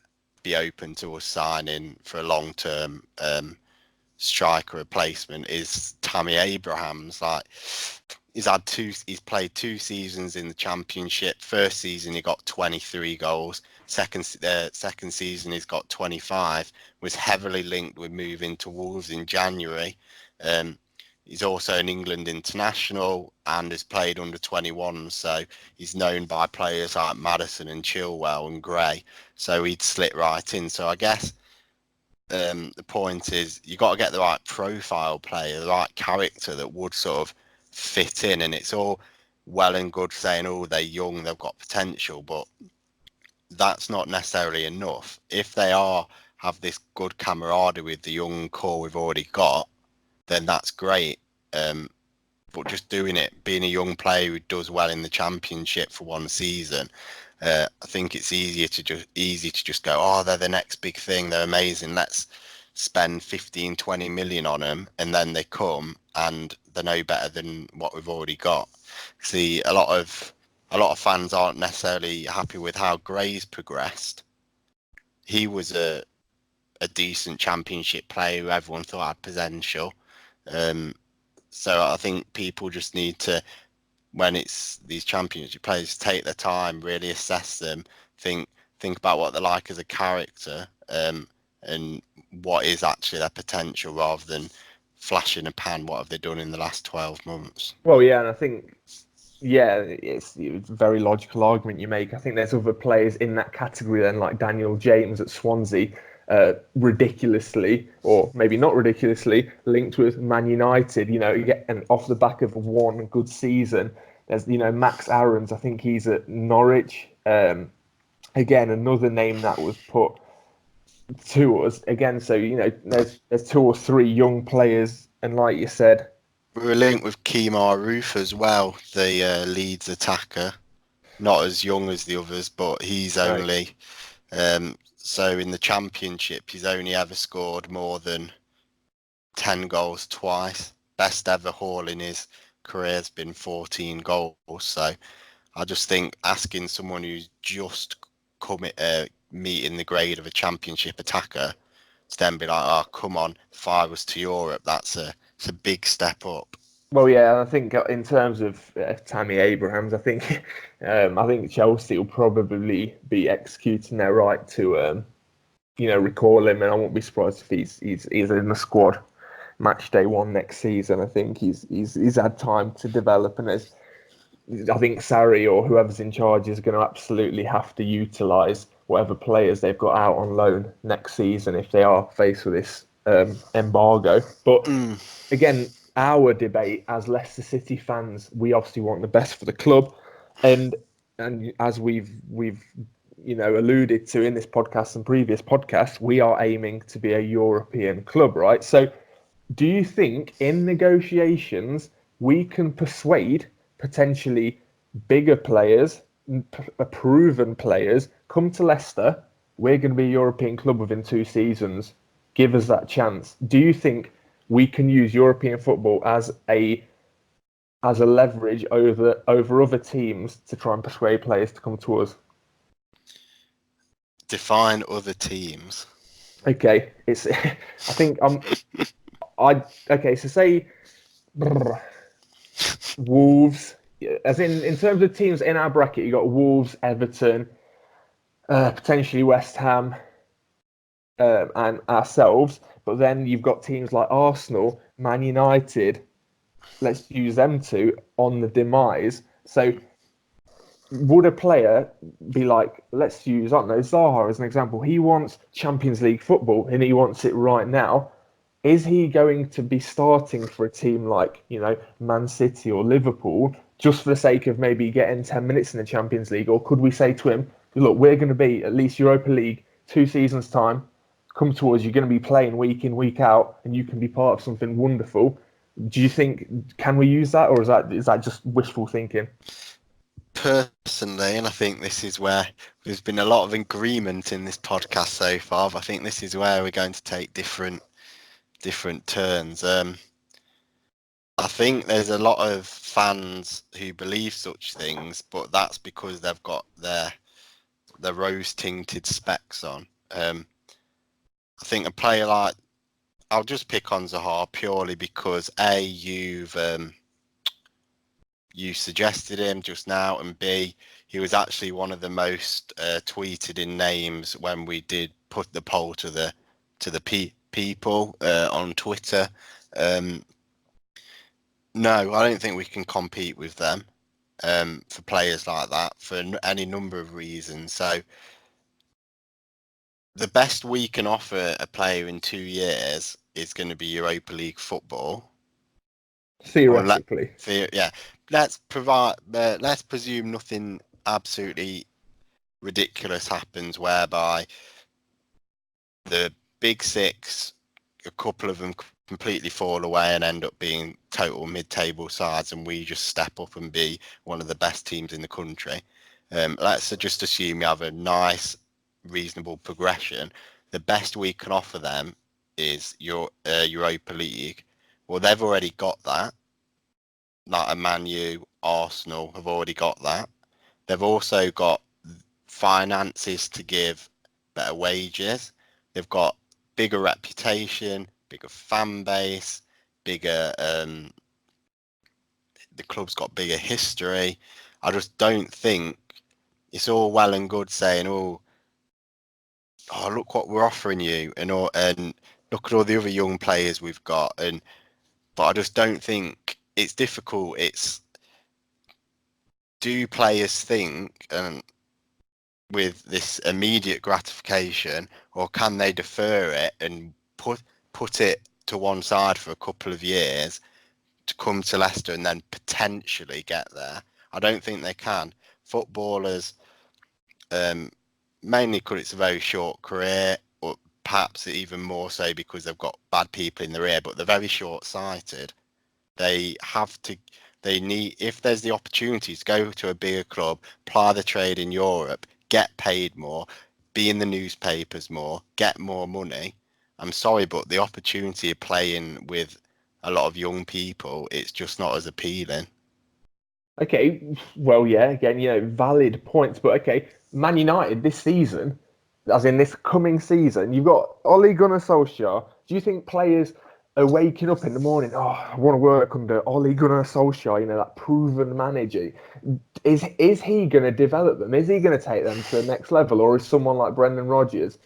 be open to us signing for a long-term striker replacement is Tammy Abrahams. Like, he's played 2 seasons in the Championship. First season he got 23 goals. Second season he's got 25. Was heavily linked with moving to Wolves in January. He's also an England international and has played under 21, so he's known by players like Maddison and Chilwell and Gray. So he'd slip right in. So I guess the point is you got to get the right profile player, the right character that would sort of fit in. And it's all well and good saying, oh, they're young, they've got potential, but that's not necessarily enough. If they have this good camaraderie with the young core we've already got, then that's great. But just being a young player who does well in the Championship for one season, I think it's easy to just go, oh, they're the next big thing, they're amazing, let's spend 15, 20 million on them, and then they come and they're no better than what we've already got. See, a lot of fans aren't necessarily happy with how Gray's progressed. He was a decent Championship player who everyone thought had potential. So I think people just need to, when it's these Championship players, take their time, really assess them, think about what they're like as a character, and what is actually their potential, rather than flash in a pan what have they done in the last 12 months. Well, yeah, and I think, it's a very logical argument you make. I think there's other players in that category then, like Daniel James at Swansea, ridiculously, or maybe not ridiculously, linked with Man United, and off the back of one good season. There's, Max Aarons, I think he's at Norwich. Again, another name that was put to us. Again, so, there's 2 or 3 young players, and like you said, We were linked with Kemar Roof as well, the Leeds attacker. Not as young as the others, but he's only... so in the Championship, he's only ever scored more than 10 goals twice. Best ever haul in his career has been 14 goals. So I just think asking someone who's just meeting the grade of a Championship attacker to then be like, oh, come on, fire us to Europe, it's a big step up. Well, yeah, I think in terms of Tammy Abrahams, I think Chelsea will probably be executing their right to recall him, and I won't be surprised if he's in the squad match day 1 next season. I think he's had time to develop, and I think Sarri or whoever's in charge is going to absolutely have to utilise whatever players they've got out on loan next season if they are faced with this embargo. But again, our debate as Leicester City fans, we obviously want the best for the club, and as we've alluded to in this podcast and previous podcasts, we are aiming to be a European club, right? So, do you think in negotiations we can persuade potentially bigger players, proven players, come to Leicester? We're going to be a European club within 2 seasons. Give us that chance. Do you think we can use European football as a as a leverage over other teams to try and persuade players to come to us? Define other teams. Okay, it's I think I okay. So say Wolves, as in terms of teams in our bracket, you got Wolves, Everton, potentially West Ham, and ourselves. But then you've got teams like Arsenal, Man United. Let's use them two on the demise. So would a player be like, let's use, I don't know, Zaha as an example. He wants Champions League football and he wants it right now. Is he going to be starting for a team like, Man City or Liverpool just for the sake of maybe getting 10 minutes in the Champions League? Or could we say to him, look, we're going to be at least Europa League 2 seasons' time. Come to us, you're going to be playing week in, week out, and you can be part of something wonderful. Do you think, can we use that, or is that just wishful thinking? Personally, and I think this is where there's been a lot of agreement in this podcast so far, but I think this is where we're going to take different turns. I think there's a lot of fans who believe such things, but that's because they've got their rose tinted specs on. I think a player like, I'll just pick on Zaha purely because you suggested him just now, and B, he was actually one of the most tweeted in names when we did put the poll to the people on Twitter. No, I don't think we can compete with them for players like that for any number of reasons. So the best we can offer a player in 2 years is going to be Europa League football. Theoretically. Yeah. Let's presume nothing absolutely ridiculous happens whereby the big six, a couple of them completely fall away and end up being total mid-table sides, and we just step up and be one of the best teams in the country. Let's just assume we have a nice, reasonable progression. The best we can offer them is your Europa League. Well, they've already got that. Like a Man U, Arsenal have already got that. They've also got finances to give better wages. They've got bigger reputation, bigger fan base, bigger. The club's got bigger history. I just don't think it's all well and good saying, "Oh, look what we're offering you," and look at all the other young players we've got. But I just don't think it's difficult. It's, do players think with this immediate gratification, or can they defer it and put it to one side for a couple of years to come to Leicester and then potentially get there? I don't think they can. Footballers, mainly because it's a very short career, or perhaps even more so because they've got bad people in their ear, but they're very short-sighted. They need, if there's the opportunity to go to a bigger club, ply the trade in Europe, get paid more, be in the newspapers more, get more money. I'm sorry, but the opportunity of playing with a lot of young people, it's just not as appealing. Okay, well, yeah, again, valid points, but okay, Man United this season, as in this coming season, you've got Ole Gunnar Solskjaer. Do you think players are waking up in the morning? Oh, I want to work under Ole Gunnar Solskjaer, that proven manager. Is he going to develop them? Is he going to take them to the next level, or is someone like Brendan Rodgers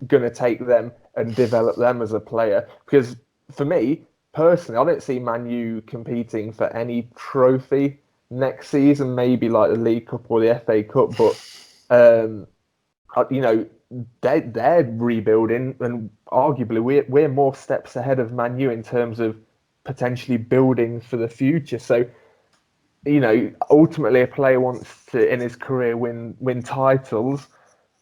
going to take them and develop them as a player? Because for me personally, I don't see Man U competing for any trophy next season. Maybe like the League Cup or the FA Cup, but they're rebuilding, and arguably we're more steps ahead of Man U in terms of potentially building for the future. So, ultimately a player wants to in his career win titles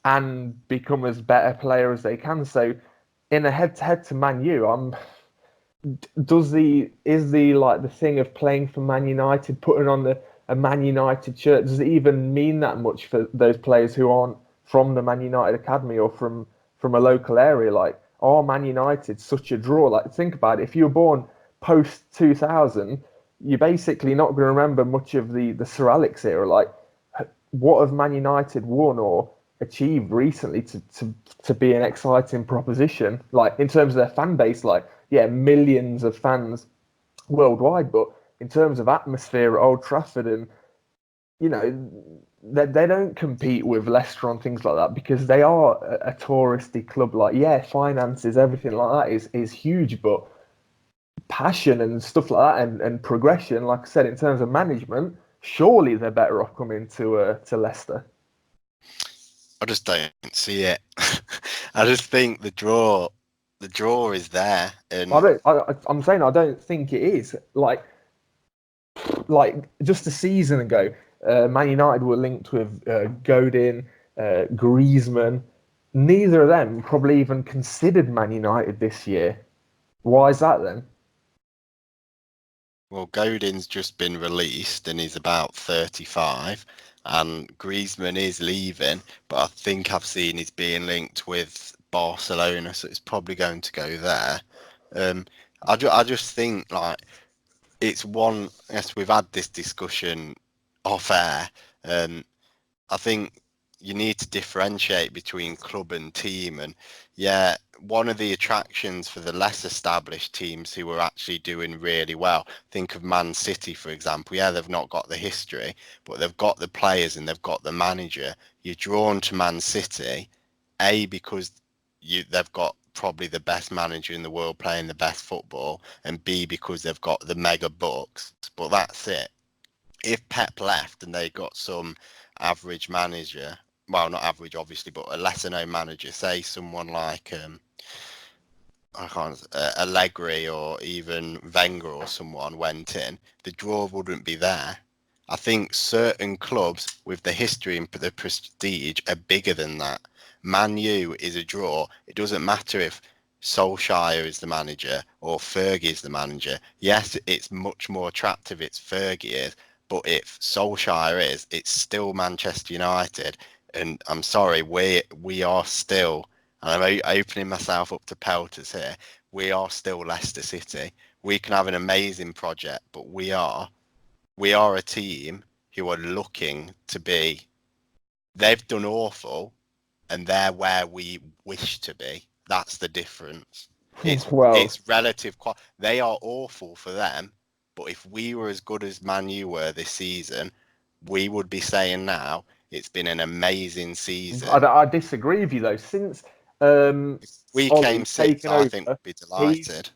and become as better player as they can. So, in a head-to-head to Man U, is the thing of playing for Man United, putting on a Man United shirt, does it even mean that much for those players who aren't from the Man United academy or from a local area? Like, are Man United such a draw? Like, think about it. If you were born post 2000, you're basically not going to remember much of the Sir Alex era. Like, what have Man United won or achieved recently to be an exciting proposition? Like, in terms of their fan base, like, yeah, millions of fans worldwide, but in terms of atmosphere at Old Trafford, and you know, they don't compete with Leicester on things like that because they are a touristy club. Like, yeah, finances, everything like that is huge, but passion and stuff like that, and progression, like I said, in terms of management, surely they're better off coming to Leicester. I just don't see it. I just think the draw is there, and I'm saying I don't think it is. Like just a season ago, Man United were linked with Godin, Griezmann. Neither of them probably even considered Man United this year. Why is that then? well, Godin's just been released and he's about 35, and Griezmann is leaving, but I think I've seen he's being linked with Barcelona, so it's probably going to go there. I just think like it's one. Yes, we've had this discussion off air. I think you need to differentiate between club and team. And yeah, one of the attractions for the less established teams who are actually doing really well, think of Man City, for example. Yeah, they've not got the history, but they've got the players and they've got the manager. You're drawn to Man City, A, because they've got probably the best manager in the world playing the best football, and B, because they've got the mega bucks. But that's it. If Pep left and they got some average manager, well, not average obviously, but a lesser known manager, say someone like I can't Allegri or even Wenger or someone went in, the draw wouldn't be there. I think certain clubs with the history and the prestige are bigger than that. Man U is a draw. It doesn't matter if Solskjaer is the manager or Fergie is the manager. Yes, it's much more attractive. It's Fergie is, but if Solskjaer is, it's still Manchester United. And I'm sorry, we are still, and I'm opening myself up to pelters here. We are still Leicester City. We can have an amazing project, but we are a team who are looking to be. They've done awful, and they're where we wish to be. That's the difference. Well, It's relative. They are awful for them, but if we were as good as Man U were this season, we would be saying now it's been an amazing season. I disagree with you though. Since If we came Ollie's sixth, taken I think over, we'd be he's delighted.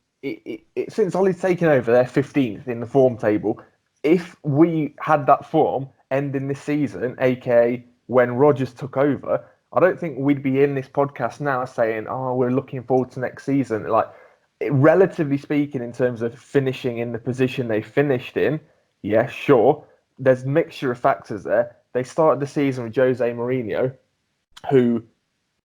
since Ollie's taken over, they're 15th in the form table. If we had that form ending this season, aka when Rodgers took over, I don't think we'd be in this podcast now saying, "Oh, we're looking forward to next season." Like, relatively speaking, in terms of finishing in the position they finished in, yeah, sure. There's mixture of factors there. They started the season with Jose Mourinho, who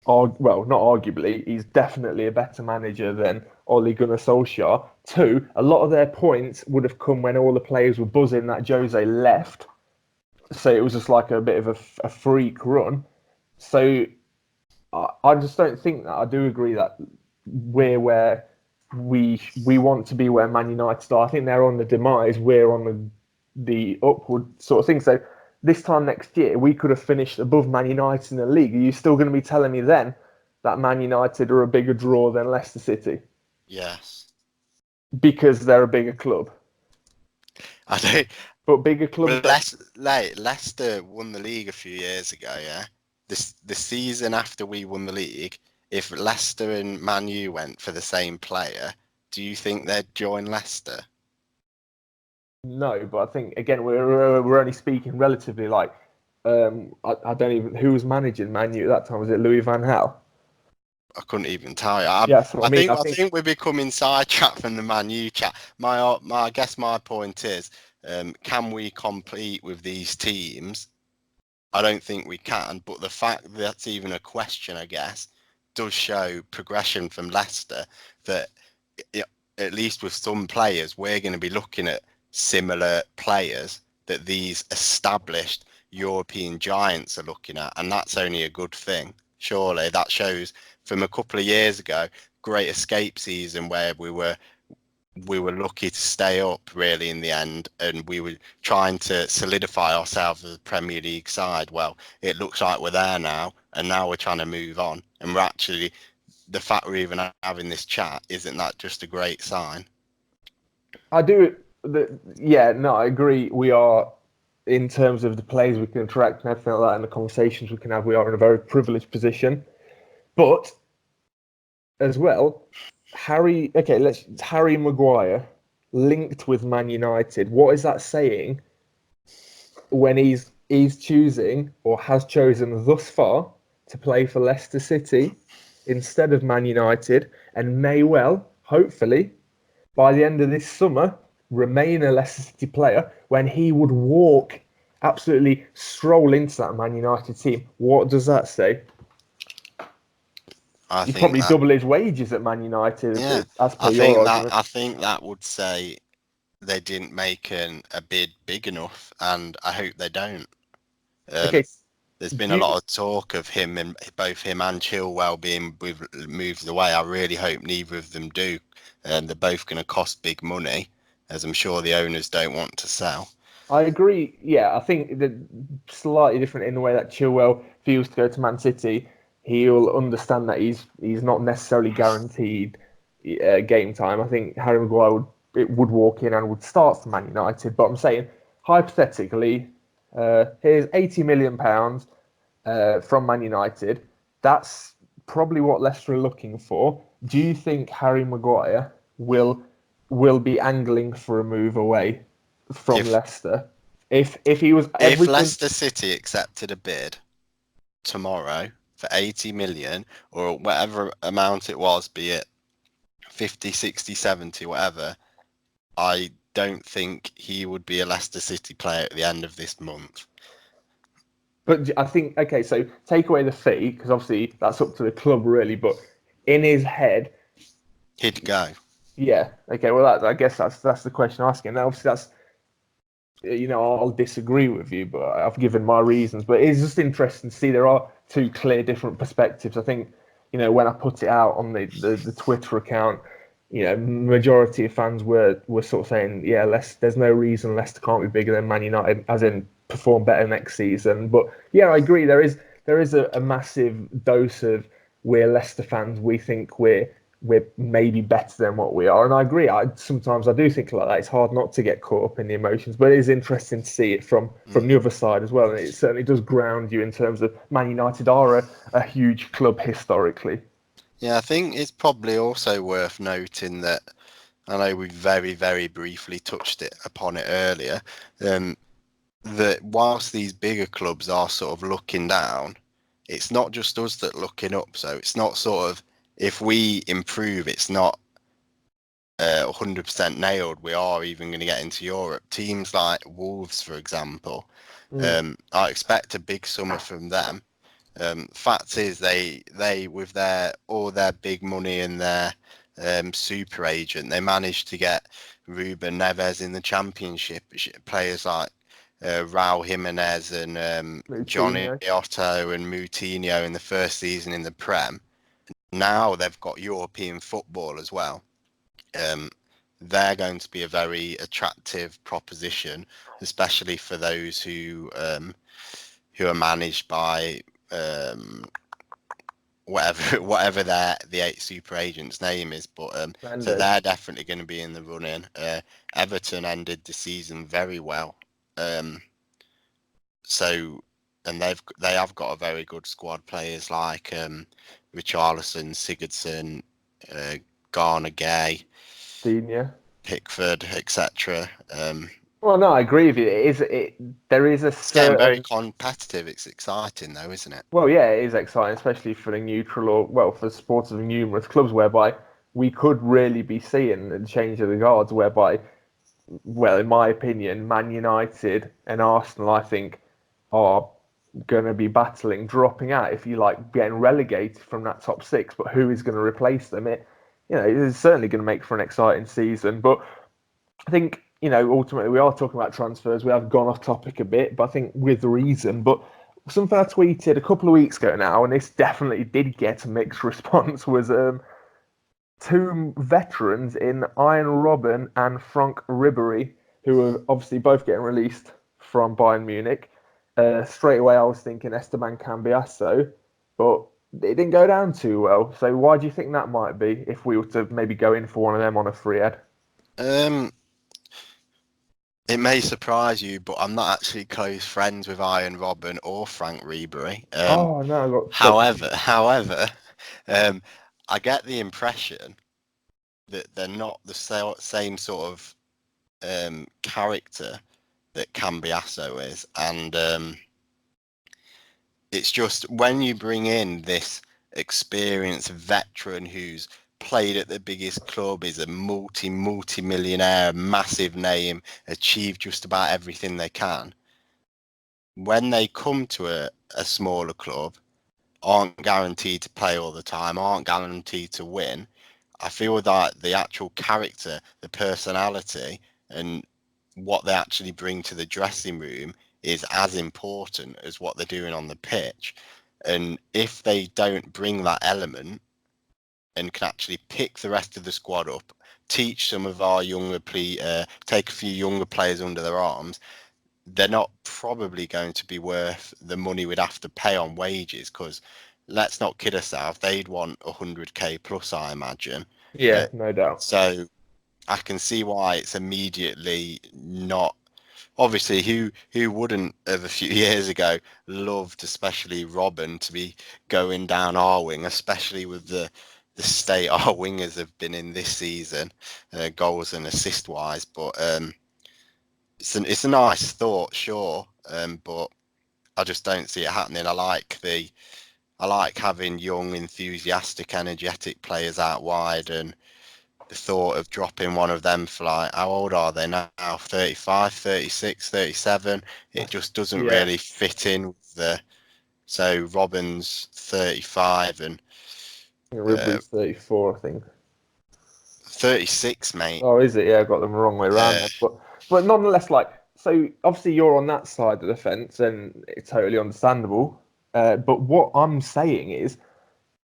well, not arguably, he's definitely a better manager than Ole Gunnar Solskjaer. Two, a lot of their points would have come when all the players were buzzing that Jose left. So it was just like a bit of a freak run. So I just don't think that. I do agree that we're where we want to be, where Man United are. I think they're on the demise. We're on the upward sort of thing. So this time next year, we could have finished above Man United in the league. Are you still going to be telling me then that Man United are a bigger draw than Leicester City Yes. because they're a bigger club? I don't. But bigger clubs. Well, Leicester won the league a few years ago, yeah. The season after we won the league, if Leicester and Man U went for the same player, do you think they'd join Leicester? No, but I think again we're only speaking relatively. Like I don't even who was managing Man U at that time. Was it Louis van Gaal? I couldn't even tell you. Yeah, that's what I mean. I I think think we're becoming sidetracked from the Man U chat. I guess my point is, can we compete with these teams? I don't think we can. But the fact that that's even a question, I guess, does show progression from Leicester. That at least with some players, we're going to be looking at similar players that these established European giants are looking at, and that's only a good thing. Surely that shows from a couple of years ago, Great Escape season where we were we were lucky to stay up really in the end, and we were trying to solidify ourselves as a Premier League side. Well, it looks like we're there now, and now we're trying to move on. And we're actually, the fact we're even having this chat, isn't that just a great sign? I do. Yeah, no, I agree. We are, in terms of the players we can attract and everything like that, and the conversations we can have, we are in a very privileged position. But as well, Harry Maguire linked with Man United. What is that saying when he's choosing or has chosen thus far to play for Leicester City instead of Man United, and may well, hopefully, by the end of this summer, remain a Leicester City player when he would absolutely stroll into that Man United team? What does that say? He'd probably double his wages at Man United, as per your argument. I think that would say they didn't make a bid big enough, and I hope they don't. Okay. There's been a lot of talk of both him and Chilwell being moved away. I really hope neither of them do. They're both going to cost big money, as I'm sure the owners don't want to sell. I agree. Yeah, I think that slightly different in the way that Chilwell feels to go to Man City. He'll understand that he's not necessarily guaranteed game time. I think Harry Maguire would walk in and would start for Man United. But I'm saying, hypothetically, here's £80 million from Man United. That's probably what Leicester are looking for. Do you think Harry Maguire will be angling for a move away from Leicester? If he was if Leicester City accepted a bid tomorrow for 80 million or whatever amount it was, be it 50, 60, 70, whatever, I don't think he would be a Leicester City player at the end of this month. But I think, okay, so take away the fee, because obviously that's up to the club really, but in his head, he'd go. Yeah, okay, well, I guess that's the question I'm asking. Now, obviously that's, I'll disagree with you, but I've given my reasons. But it's just interesting to see there are two clear different perspectives. I think, when I put it out on the Twitter account, majority of fans were sort of saying, yeah, there's no reason Leicester can't be bigger than Man United, as in perform better next season. But yeah, I agree. There is a massive dose of we're Leicester fans. We think we're maybe better than what we are, and I agree. Sometimes I do think like that. It's hard not to get caught up in the emotions, but it is interesting to see it from the other side as well, and it certainly does ground you in terms of Man United are a huge club historically. Yeah, I think it's probably also worth noting that I know we very, very briefly touched upon it earlier, that whilst these bigger clubs are sort of looking down, it's not just us that are looking up. So it's not sort of, if we improve, it's not 100% nailed. We are even going to get into Europe. Teams like Wolves, for example, I expect a big summer from them. Fact is, they with all their big money and their super agent, they managed to get Ruben Neves in the Championship. Players like Raul Jimenez and Johnny Otto and Moutinho in the first season in the Prem. Now they've got European football as well. They're going to be a very attractive proposition, especially for those who are managed by whatever the 8 super agents' name is. But so they're definitely going to be in the running. Everton ended the season very well. So, and they have got a very good squad. Players like Richarlison, Sigurdsson, Garner, Gay, Pickford, etc. Well, no, I agree with you. There is a It's getting very competitive. It's exciting, though, isn't it? Well, yeah, it is exciting, especially for the neutral for supporters of numerous clubs, whereby we could really be seeing a change of the guards, whereby, well, in my opinion, Man United and Arsenal, I think, are going to be battling, dropping out, if you like, getting relegated from that top 6. But who is going to replace them? It is certainly going to make for an exciting season. But I think, ultimately we are talking about transfers. We have gone off topic a bit, but I think with reason. But something I tweeted a couple of weeks ago now, and this definitely did get a mixed response, was two veterans in Ian Robben and Frank Ribery, who are obviously both getting released from Bayern Munich. Straight away, I was thinking Esteban Cambiasso, but it didn't go down too well. So why do you think that might be if we were to maybe go in for one of them on a free head? Um, it may surprise you, but I'm not actually close friends with Ian Robben or Frank Ribery. Oh no, However, um, I get the impression that they're not the same sort of character that Cambiasso is, and it's just when you bring in this experienced veteran who's played at the biggest club, is a multi-millionaire, massive name, achieved just about everything they can. When they come to a smaller club, aren't guaranteed to play all the time, aren't guaranteed to win. I feel that the actual character, the personality, and what they actually bring to the dressing room is as important as what they're doing on the pitch. And if they don't bring that element and can actually pick the rest of the squad up, teach some of our take a few younger players under their arms, they're not probably going to be worth the money we'd have to pay on wages, because let's not kid ourselves, they'd want 100k plus, I imagine. Yeah, no doubt. So I can see why it's immediately not. Obviously, who wouldn't have a few years ago loved, especially Robben, to be going down our wing, especially with the state our wingers have been in this season, goals and assist wise. But it's a nice thought, sure, but I just don't see it happening. I like having young, enthusiastic, energetic players out wide, and the thought of dropping one of them for, like, how old are they now? 35, 36, 37. It just doesn't Yeah, really fit in with the. So Robin's 35 and uh, Ribery's 34, I think. 36, mate. Oh, is it? Yeah, I got them the wrong way around. Uh, Then. But nonetheless, like, so obviously you're on that side of the fence, and it's totally understandable. But what I'm saying is,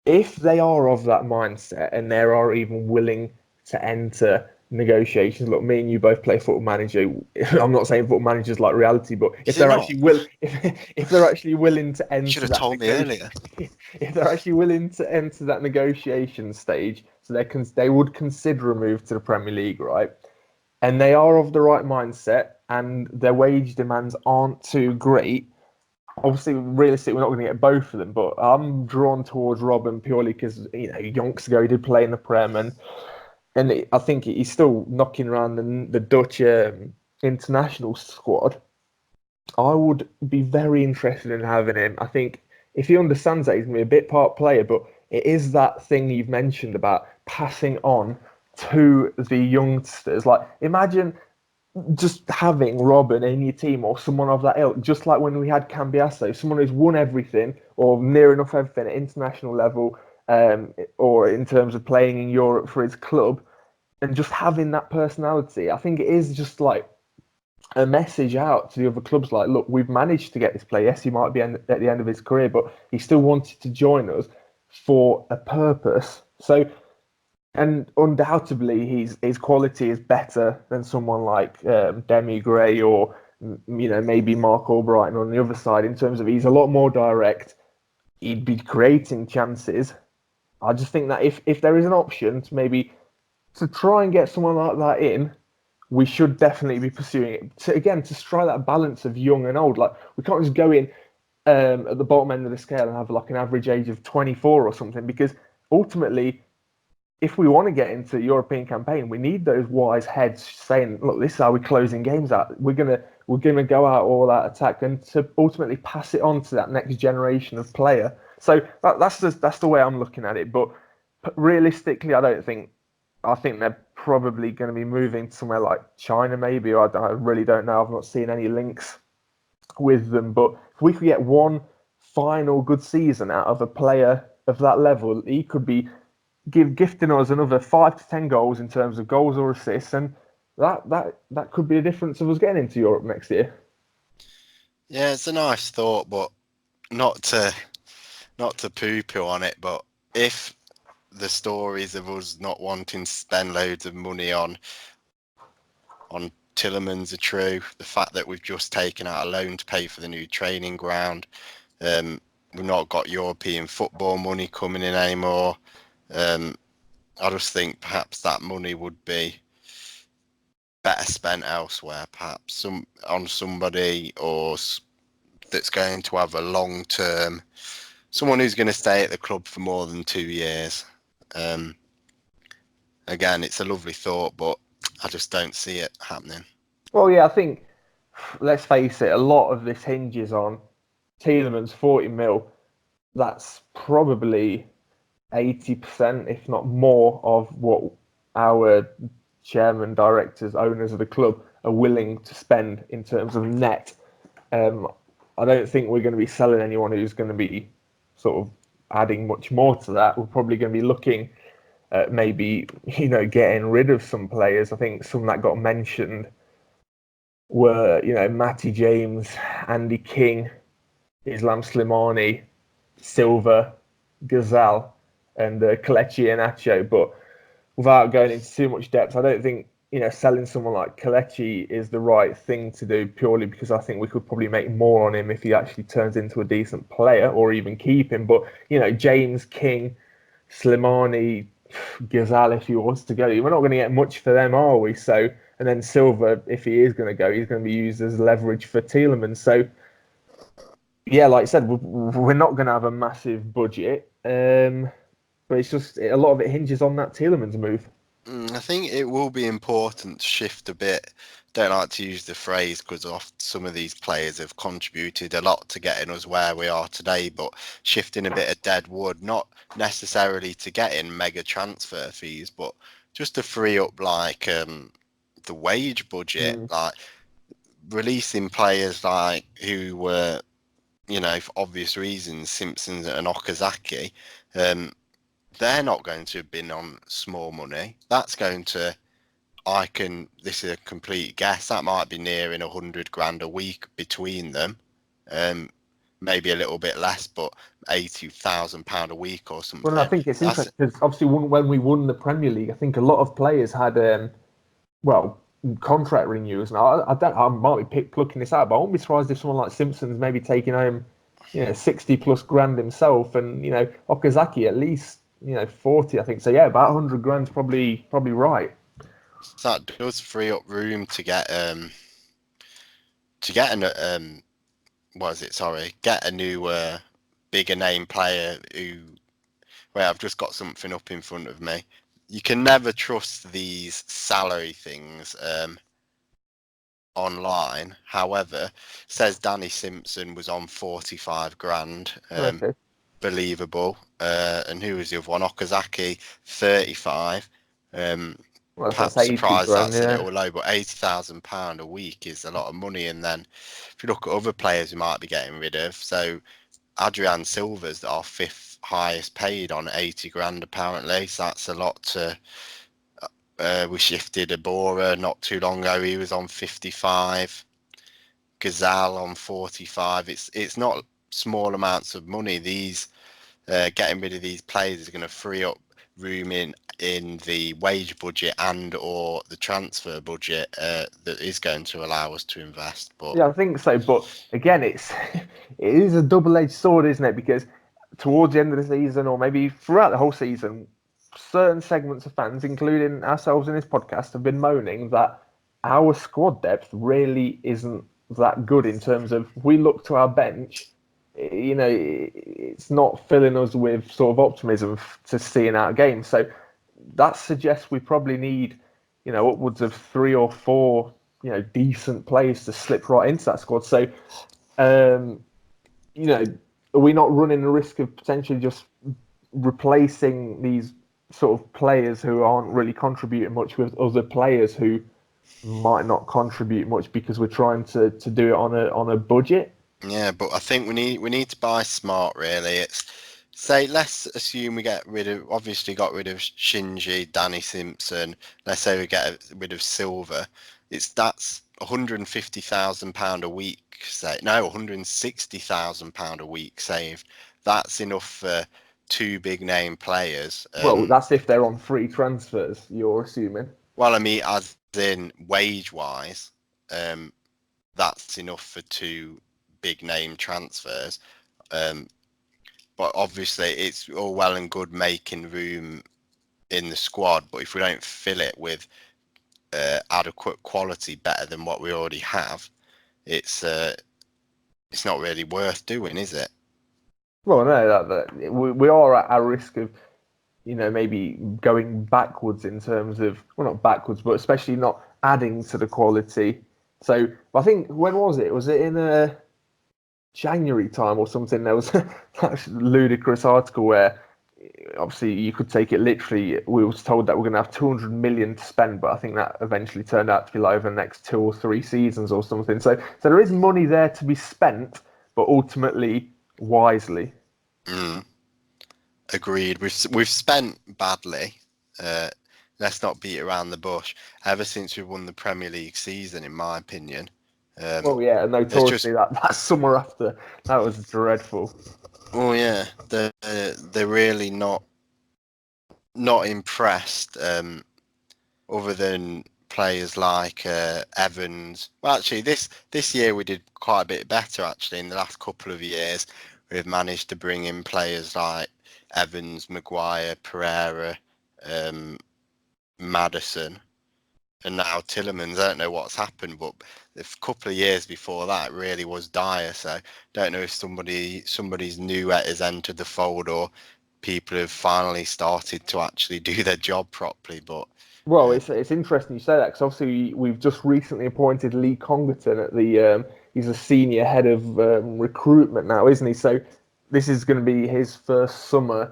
if they are of that mindset and they are even willing to enter negotiations, look, me and you both play Football Manager. I'm not saying Football Manager's like reality, but is it not? if they're actually willing to Should enter have that told me earlier. if they're actually willing to enter that negotiation stage, so they would consider a move to the Premier League, right? And they are of the right mindset, and their wage demands aren't too great. Obviously, realistically, we're not going to get both of them, but I'm drawn towards Robben purely because yonks ago he did play in the Prem, and I think he's still knocking around the Dutch international squad. I would be very interested in having him. I think if he understands that, he's going to be a bit part player, but it is that thing you've mentioned about passing on to the youngsters. Like, imagine just having Robben in your team or someone of that ilk, just like when we had Cambiasso, someone who's won everything or near enough everything at international level, or in terms of playing in Europe for his club, and just having that personality. I think it is just like a message out to the other clubs like, look, we've managed to get this player. Yes, he might be at the end of his career, but he still wanted to join us for a purpose. So, and undoubtedly, his quality is better than someone like Demi Gray or maybe Mark Albrighton on the other side in terms of he's a lot more direct. He'd be creating chances. I just think that if there is an option to maybe to try and get someone like that in, we should definitely be pursuing it. To strike that balance of young and old. Like we can't just go in at the bottom end of the scale and have like an average age of 24 or something, because ultimately, if we want to get into the European campaign, we need those wise heads saying, "Look, this is how we're closing games out. We're gonna go out all out attack, and to ultimately pass it on to that next generation of player." So that's the way I'm looking at it. But realistically, I don't think. I think they're probably going to be moving to somewhere like China, maybe. I really don't know. I've not seen any links with them. But if we could get one final good season out of a player of that level, he could be gifting us another 5 to 10 goals in terms of goals or assists, and that could be a difference of us getting into Europe next year. Yeah, it's a nice thought, but not to poo-poo on it. But if the stories of us not wanting to spend loads of money on Tielemans are true. The fact that we've just taken out a loan to pay for the new training ground. We've not got European football money coming in anymore. I just think perhaps that money would be better spent elsewhere, perhaps on somebody that's going to have a long term, someone who's going to stay at the club for more than 2 years. Again, it's a lovely thought, but I just don't see it happening. Well, yeah, I think, let's face it, a lot of this hinges on Tielemans 40 mil. That's probably 80%, if not more, of what our chairman, directors, owners of the club are willing to spend in terms of net. I don't think we're going to be selling anyone who's going to be sort of adding much more to that. We're probably going to be looking at maybe, getting rid of some players. I think some that got mentioned were, Matty James, Andy King, Islam Slimani, Silva, Gazal, and Kelechi Iheanacho. But without going into too much depth, I don't think selling someone like Kelechi is the right thing to do, purely because I think we could probably make more on him if he actually turns into a decent player, or even keep him. But James, King, Slimani, Gazal, if he wants to go, we're not going to get much for them, are we? So, and then Silva, if he is going to go, he's going to be used as leverage for Tielemans. So, yeah, like I said, we're not going to have a massive budget, but it's just a lot of it hinges on that Tielemans move. I think it will be important to shift a bit. Don't like to use the phrase because some of these players have contributed a lot to getting us where we are today, but shifting a bit of dead wood, not necessarily to get in mega transfer fees, but just to free up like the wage budget, like releasing players like who were, for obvious reasons, Simpsons and Okazaki. They're not going to have been on small money. That's going to, this is a complete guess, that might be nearing 100 grand a week between them. Maybe a little bit less, but £80,000 a week or something. Well, I think it's interesting because obviously when we won the Premier League, I think a lot of players had, contract renewals. Now, I might be plucking this out, but I won't be surprised if someone like Simpson's maybe taking home, 60 plus grand himself, and Okazaki at least 40, I think. So yeah, about 100 grand's probably right. So that does free up room to get get a new bigger name player who. Wait, I've just got something up in front of me. You can never trust these salary things online. However, says Danny Simpson was on 45 grand. Okay. Believable. And who was the other one? Okazaki, 35. Perhaps surprised that's a little low, but £80,000 a week is a lot of money. And then if you look at other players we might be getting rid of, so Adrian Silva's our fifth highest paid on 80 grand apparently, so that's a lot to we shifted Abora not too long ago, he was on 55, Gazal on 45. It's not small amounts of money. These getting rid of these players is going to free up room in the wage budget and or the transfer budget that is going to allow us to invest. But yeah, I think so. But again, it is a double-edged sword, isn't it? Because towards the end of the season, or maybe throughout the whole season, certain segments of fans, including ourselves in this podcast, have been moaning that our squad depth really isn't that good in terms of, we look to our bench, it's not filling us with sort of optimism to seeing out games. So that suggests we probably need, upwards of 3 or 4, decent players to slip right into that squad. So, are we not running the risk of potentially just replacing these sort of players who aren't really contributing much with other players who might not contribute much because we're trying to do it on a budget? Yeah, but I think we need to buy smart. Really, let's assume we got rid of Shinji, Danny Simpson. Let's say we get rid of Silva. That's £150,000 a week. £160,000 a week saved. That's enough for two big name players. Well, that's if they're on free transfers, you're assuming. Well, I mean, as in wage wise, that's enough for two big name transfers. But obviously, it's all well and good making room in the squad, but if we don't fill it with adequate quality better than what we already have, it's not really worth doing, is it? Well, no, we are at a risk of, maybe going backwards in terms of, well, not backwards, but especially not adding to the quality. So I think, when was it? Was it in January time or something? There was that ludicrous article where obviously you could take it literally. We was told that we're going to have 200 million to spend, but I think that eventually turned out to be like over the next 2 or 3 seasons or something. So there is money there to be spent, but ultimately wisely. Agreed. We've spent badly. Let's not beat around the bush. Ever since we won the Premier League season, in my opinion. Well, yeah, and notoriously that summer after, that was dreadful. Oh yeah, they're really not impressed. Other than players like Evans. Well, actually, this year we did quite a bit better. Actually, in the last couple of years, we've managed to bring in players like Evans, Maguire, Pereira, Maddison, and now Tielemans. I don't know what's happened, but a couple of years before that, it really was dire. So don't know if somebody's new has entered the fold, or people have finally started to actually do their job properly. But Well, it's interesting you say that, because obviously we've just recently appointed Lee Congerton at the. He's a senior head of recruitment now, isn't he? So this is going to be his first summer,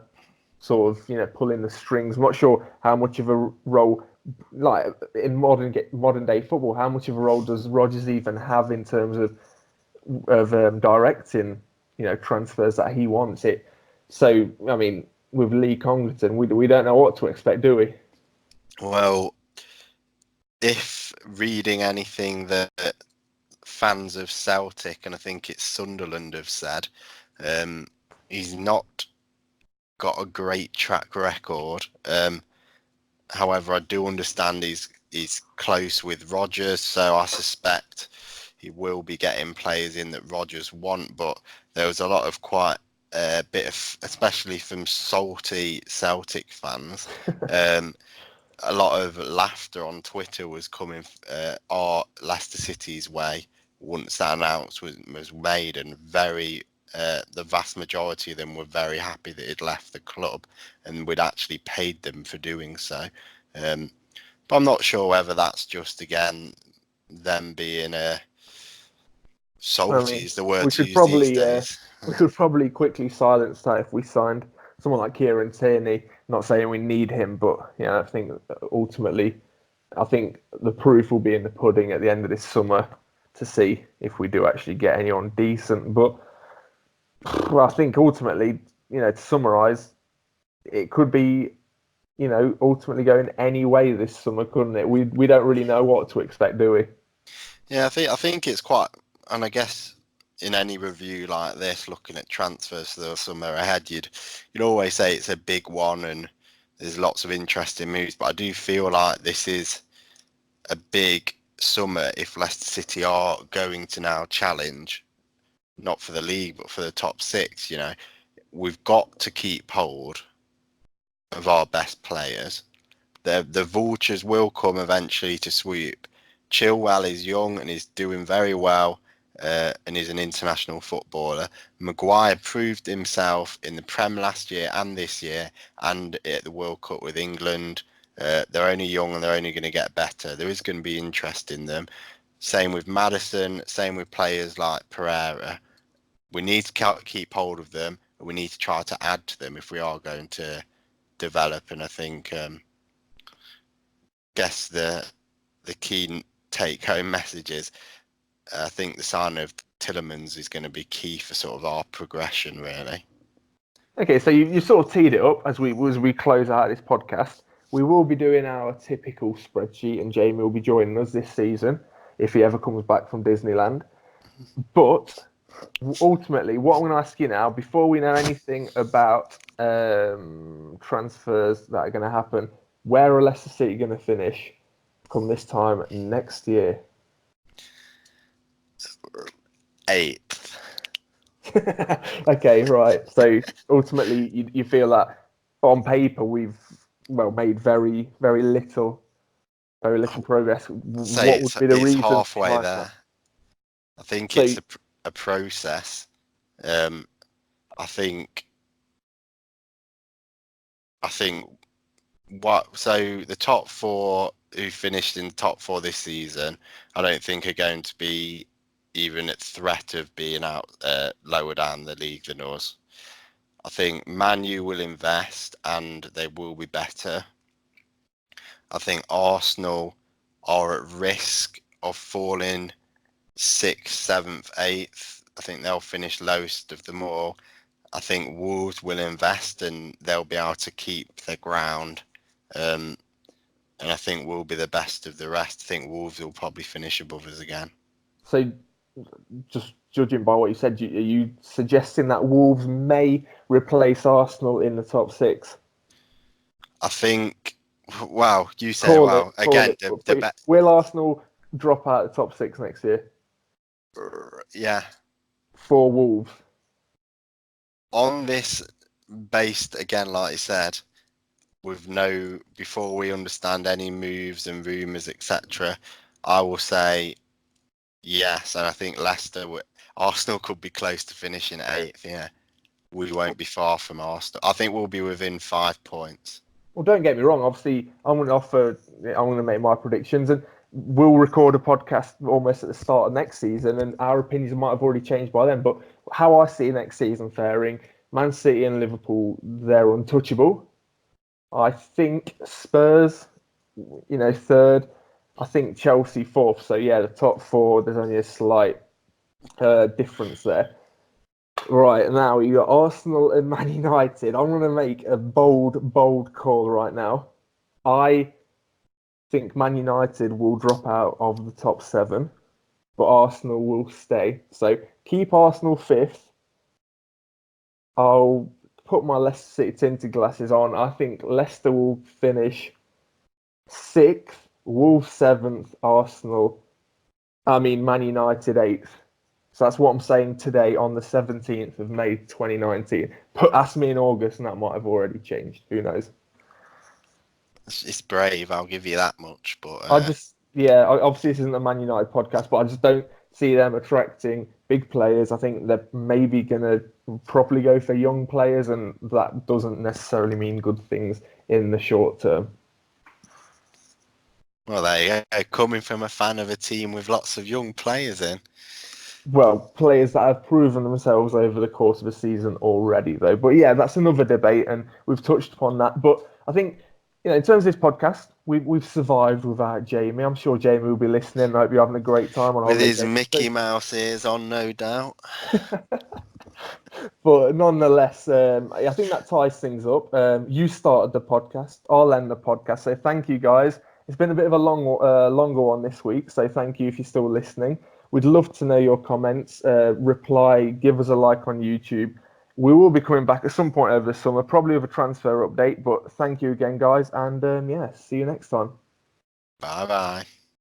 sort of, pulling the strings. I'm not sure how much of a role, like in modern day football, how much of a role does Rodgers even have in terms of directing, transfers that he wants it. So I mean, with Lee Congerton, we don't know what to expect, do we? well, if reading anything that fans of Celtic, and I think it's Sunderland, have said, he's not got a great track record. However, I do understand he's close with Rodgers, so I suspect he will be getting players in that Rodgers want. But there was a lot of quite a bit of, especially from salty Celtic fans, a lot of laughter on Twitter was coming our Leicester City's way once that announcement was made, and the vast majority of them were very happy that he'd left the club, and we'd actually paid them for doing so. But I'm not sure whether that's just, again, them being salty, is the word to use these days. We could probably quickly silence that if we signed someone like Kieran Tierney. Not saying we need him, but I think ultimately, I think the proof will be in the pudding at the end of this summer to see if we do actually get anyone decent. But well, I think ultimately, to summarise, it could be, ultimately going any way this summer, couldn't it? We don't really know what to expect, do we? Yeah, I think it's quite, and I guess in any review like this, looking at transfers for the summer ahead, you'd always say it's a big one and there's lots of interesting moves. But I do feel like this is a big summer if Leicester City are going to now challenge, not for the league, but for the top 6. We've got to keep hold of our best players. The vultures will come eventually to swoop. Chilwell is young and is doing very well, and is an international footballer. Maguire proved himself in the Prem last year and this year, and at the World Cup with England. They're only young and they're only going to get better. There is going to be interest in them. Same with Maddison, same with players like Pereira. We need to keep hold of them, and we need to try to add to them if we are going to develop. And I think, guess the key take-home message is, I think the signing of Tielemans is going to be key for sort of our progression, really. Okay, so you sort of teed it up as we close out this podcast. We will be doing our typical spreadsheet, and Jamie will be joining us this season if he ever comes back from Disneyland. But ultimately, what I'm going to ask you now, before we know anything about transfers that are going to happen, where are Leicester City going to finish come this time next year? 8th. Okay, right. So ultimately, you feel that on paper we've made very little progress. Say What would be the it's reasons halfway behind that? there. I think So it's a process. Um, I think so the top 4 who finished in top 4 this season, I don't think are going to be even at threat of being out lower down the league than us. I think Man U will invest and they will be better. I think Arsenal are at risk of falling 6th, 7th, 8th. I think they'll finish lowest of them all. I think Wolves will invest and they'll be able to keep their ground. And I think we'll be the best of the rest. I think Wolves will probably finish above us again. So, just judging by what you said, are you suggesting that Wolves may replace Arsenal in the top 6? I think, wow, you say, Call it, wow, call again, it. But will Arsenal drop out the top 6 next year yeah, for Wolves? on this based again, like I said, before we understand any moves and rumours, etc., I will say yes, and I think Arsenal could be close to finishing 8th. Yeah, we won't be far from Arsenal. I think we'll be within 5 points. Well, don't get me wrong. Obviously, I'm going to make my predictions, and we'll record a podcast almost at the start of next season, and our opinions might have already changed by then. But how I see next season faring, Man City and Liverpool, they're untouchable. I think Spurs, third. I think Chelsea fourth. So yeah, the top 4. There's only a slight difference there. Right, now you got Arsenal and Man United. I'm going to make a bold call right now. I think Man United will drop out of the top 7, but Arsenal will stay. So keep Arsenal 5th. I'll put my Leicester City tinted glasses on. I think Leicester will finish 6th, Wolves 7th, Man United 8th. So that's what I'm saying today on the 17th of May 2019. But ask me in August and that might have already changed. Who knows? It's brave, I'll give you that much. But obviously this isn't a Man United podcast, but I just don't see them attracting big players. I think they're maybe going to properly go for young players, and that doesn't necessarily mean good things in the short term. well, there you go. Coming from a fan of a team with lots of young players in. Well, players that have proven themselves over the course of a season already, though. But yeah, that's another debate, and we've touched upon that. But I think, in terms of this podcast, we've survived without Jamie. I'm sure Jamie will be listening. I hope you're having a great time on With holiday. his Mickey Mouse ears on, no doubt. But nonetheless, I think that ties things up. You started the podcast. I'll end the podcast. So thank you, guys. It's been a bit of a longer one this week. So thank you if you're still listening. We'd love to know your comments. Reply, give us a like on YouTube. We will be coming back at some point over the summer, probably with a transfer update. But thank you again, guys. And see you next time. Bye bye.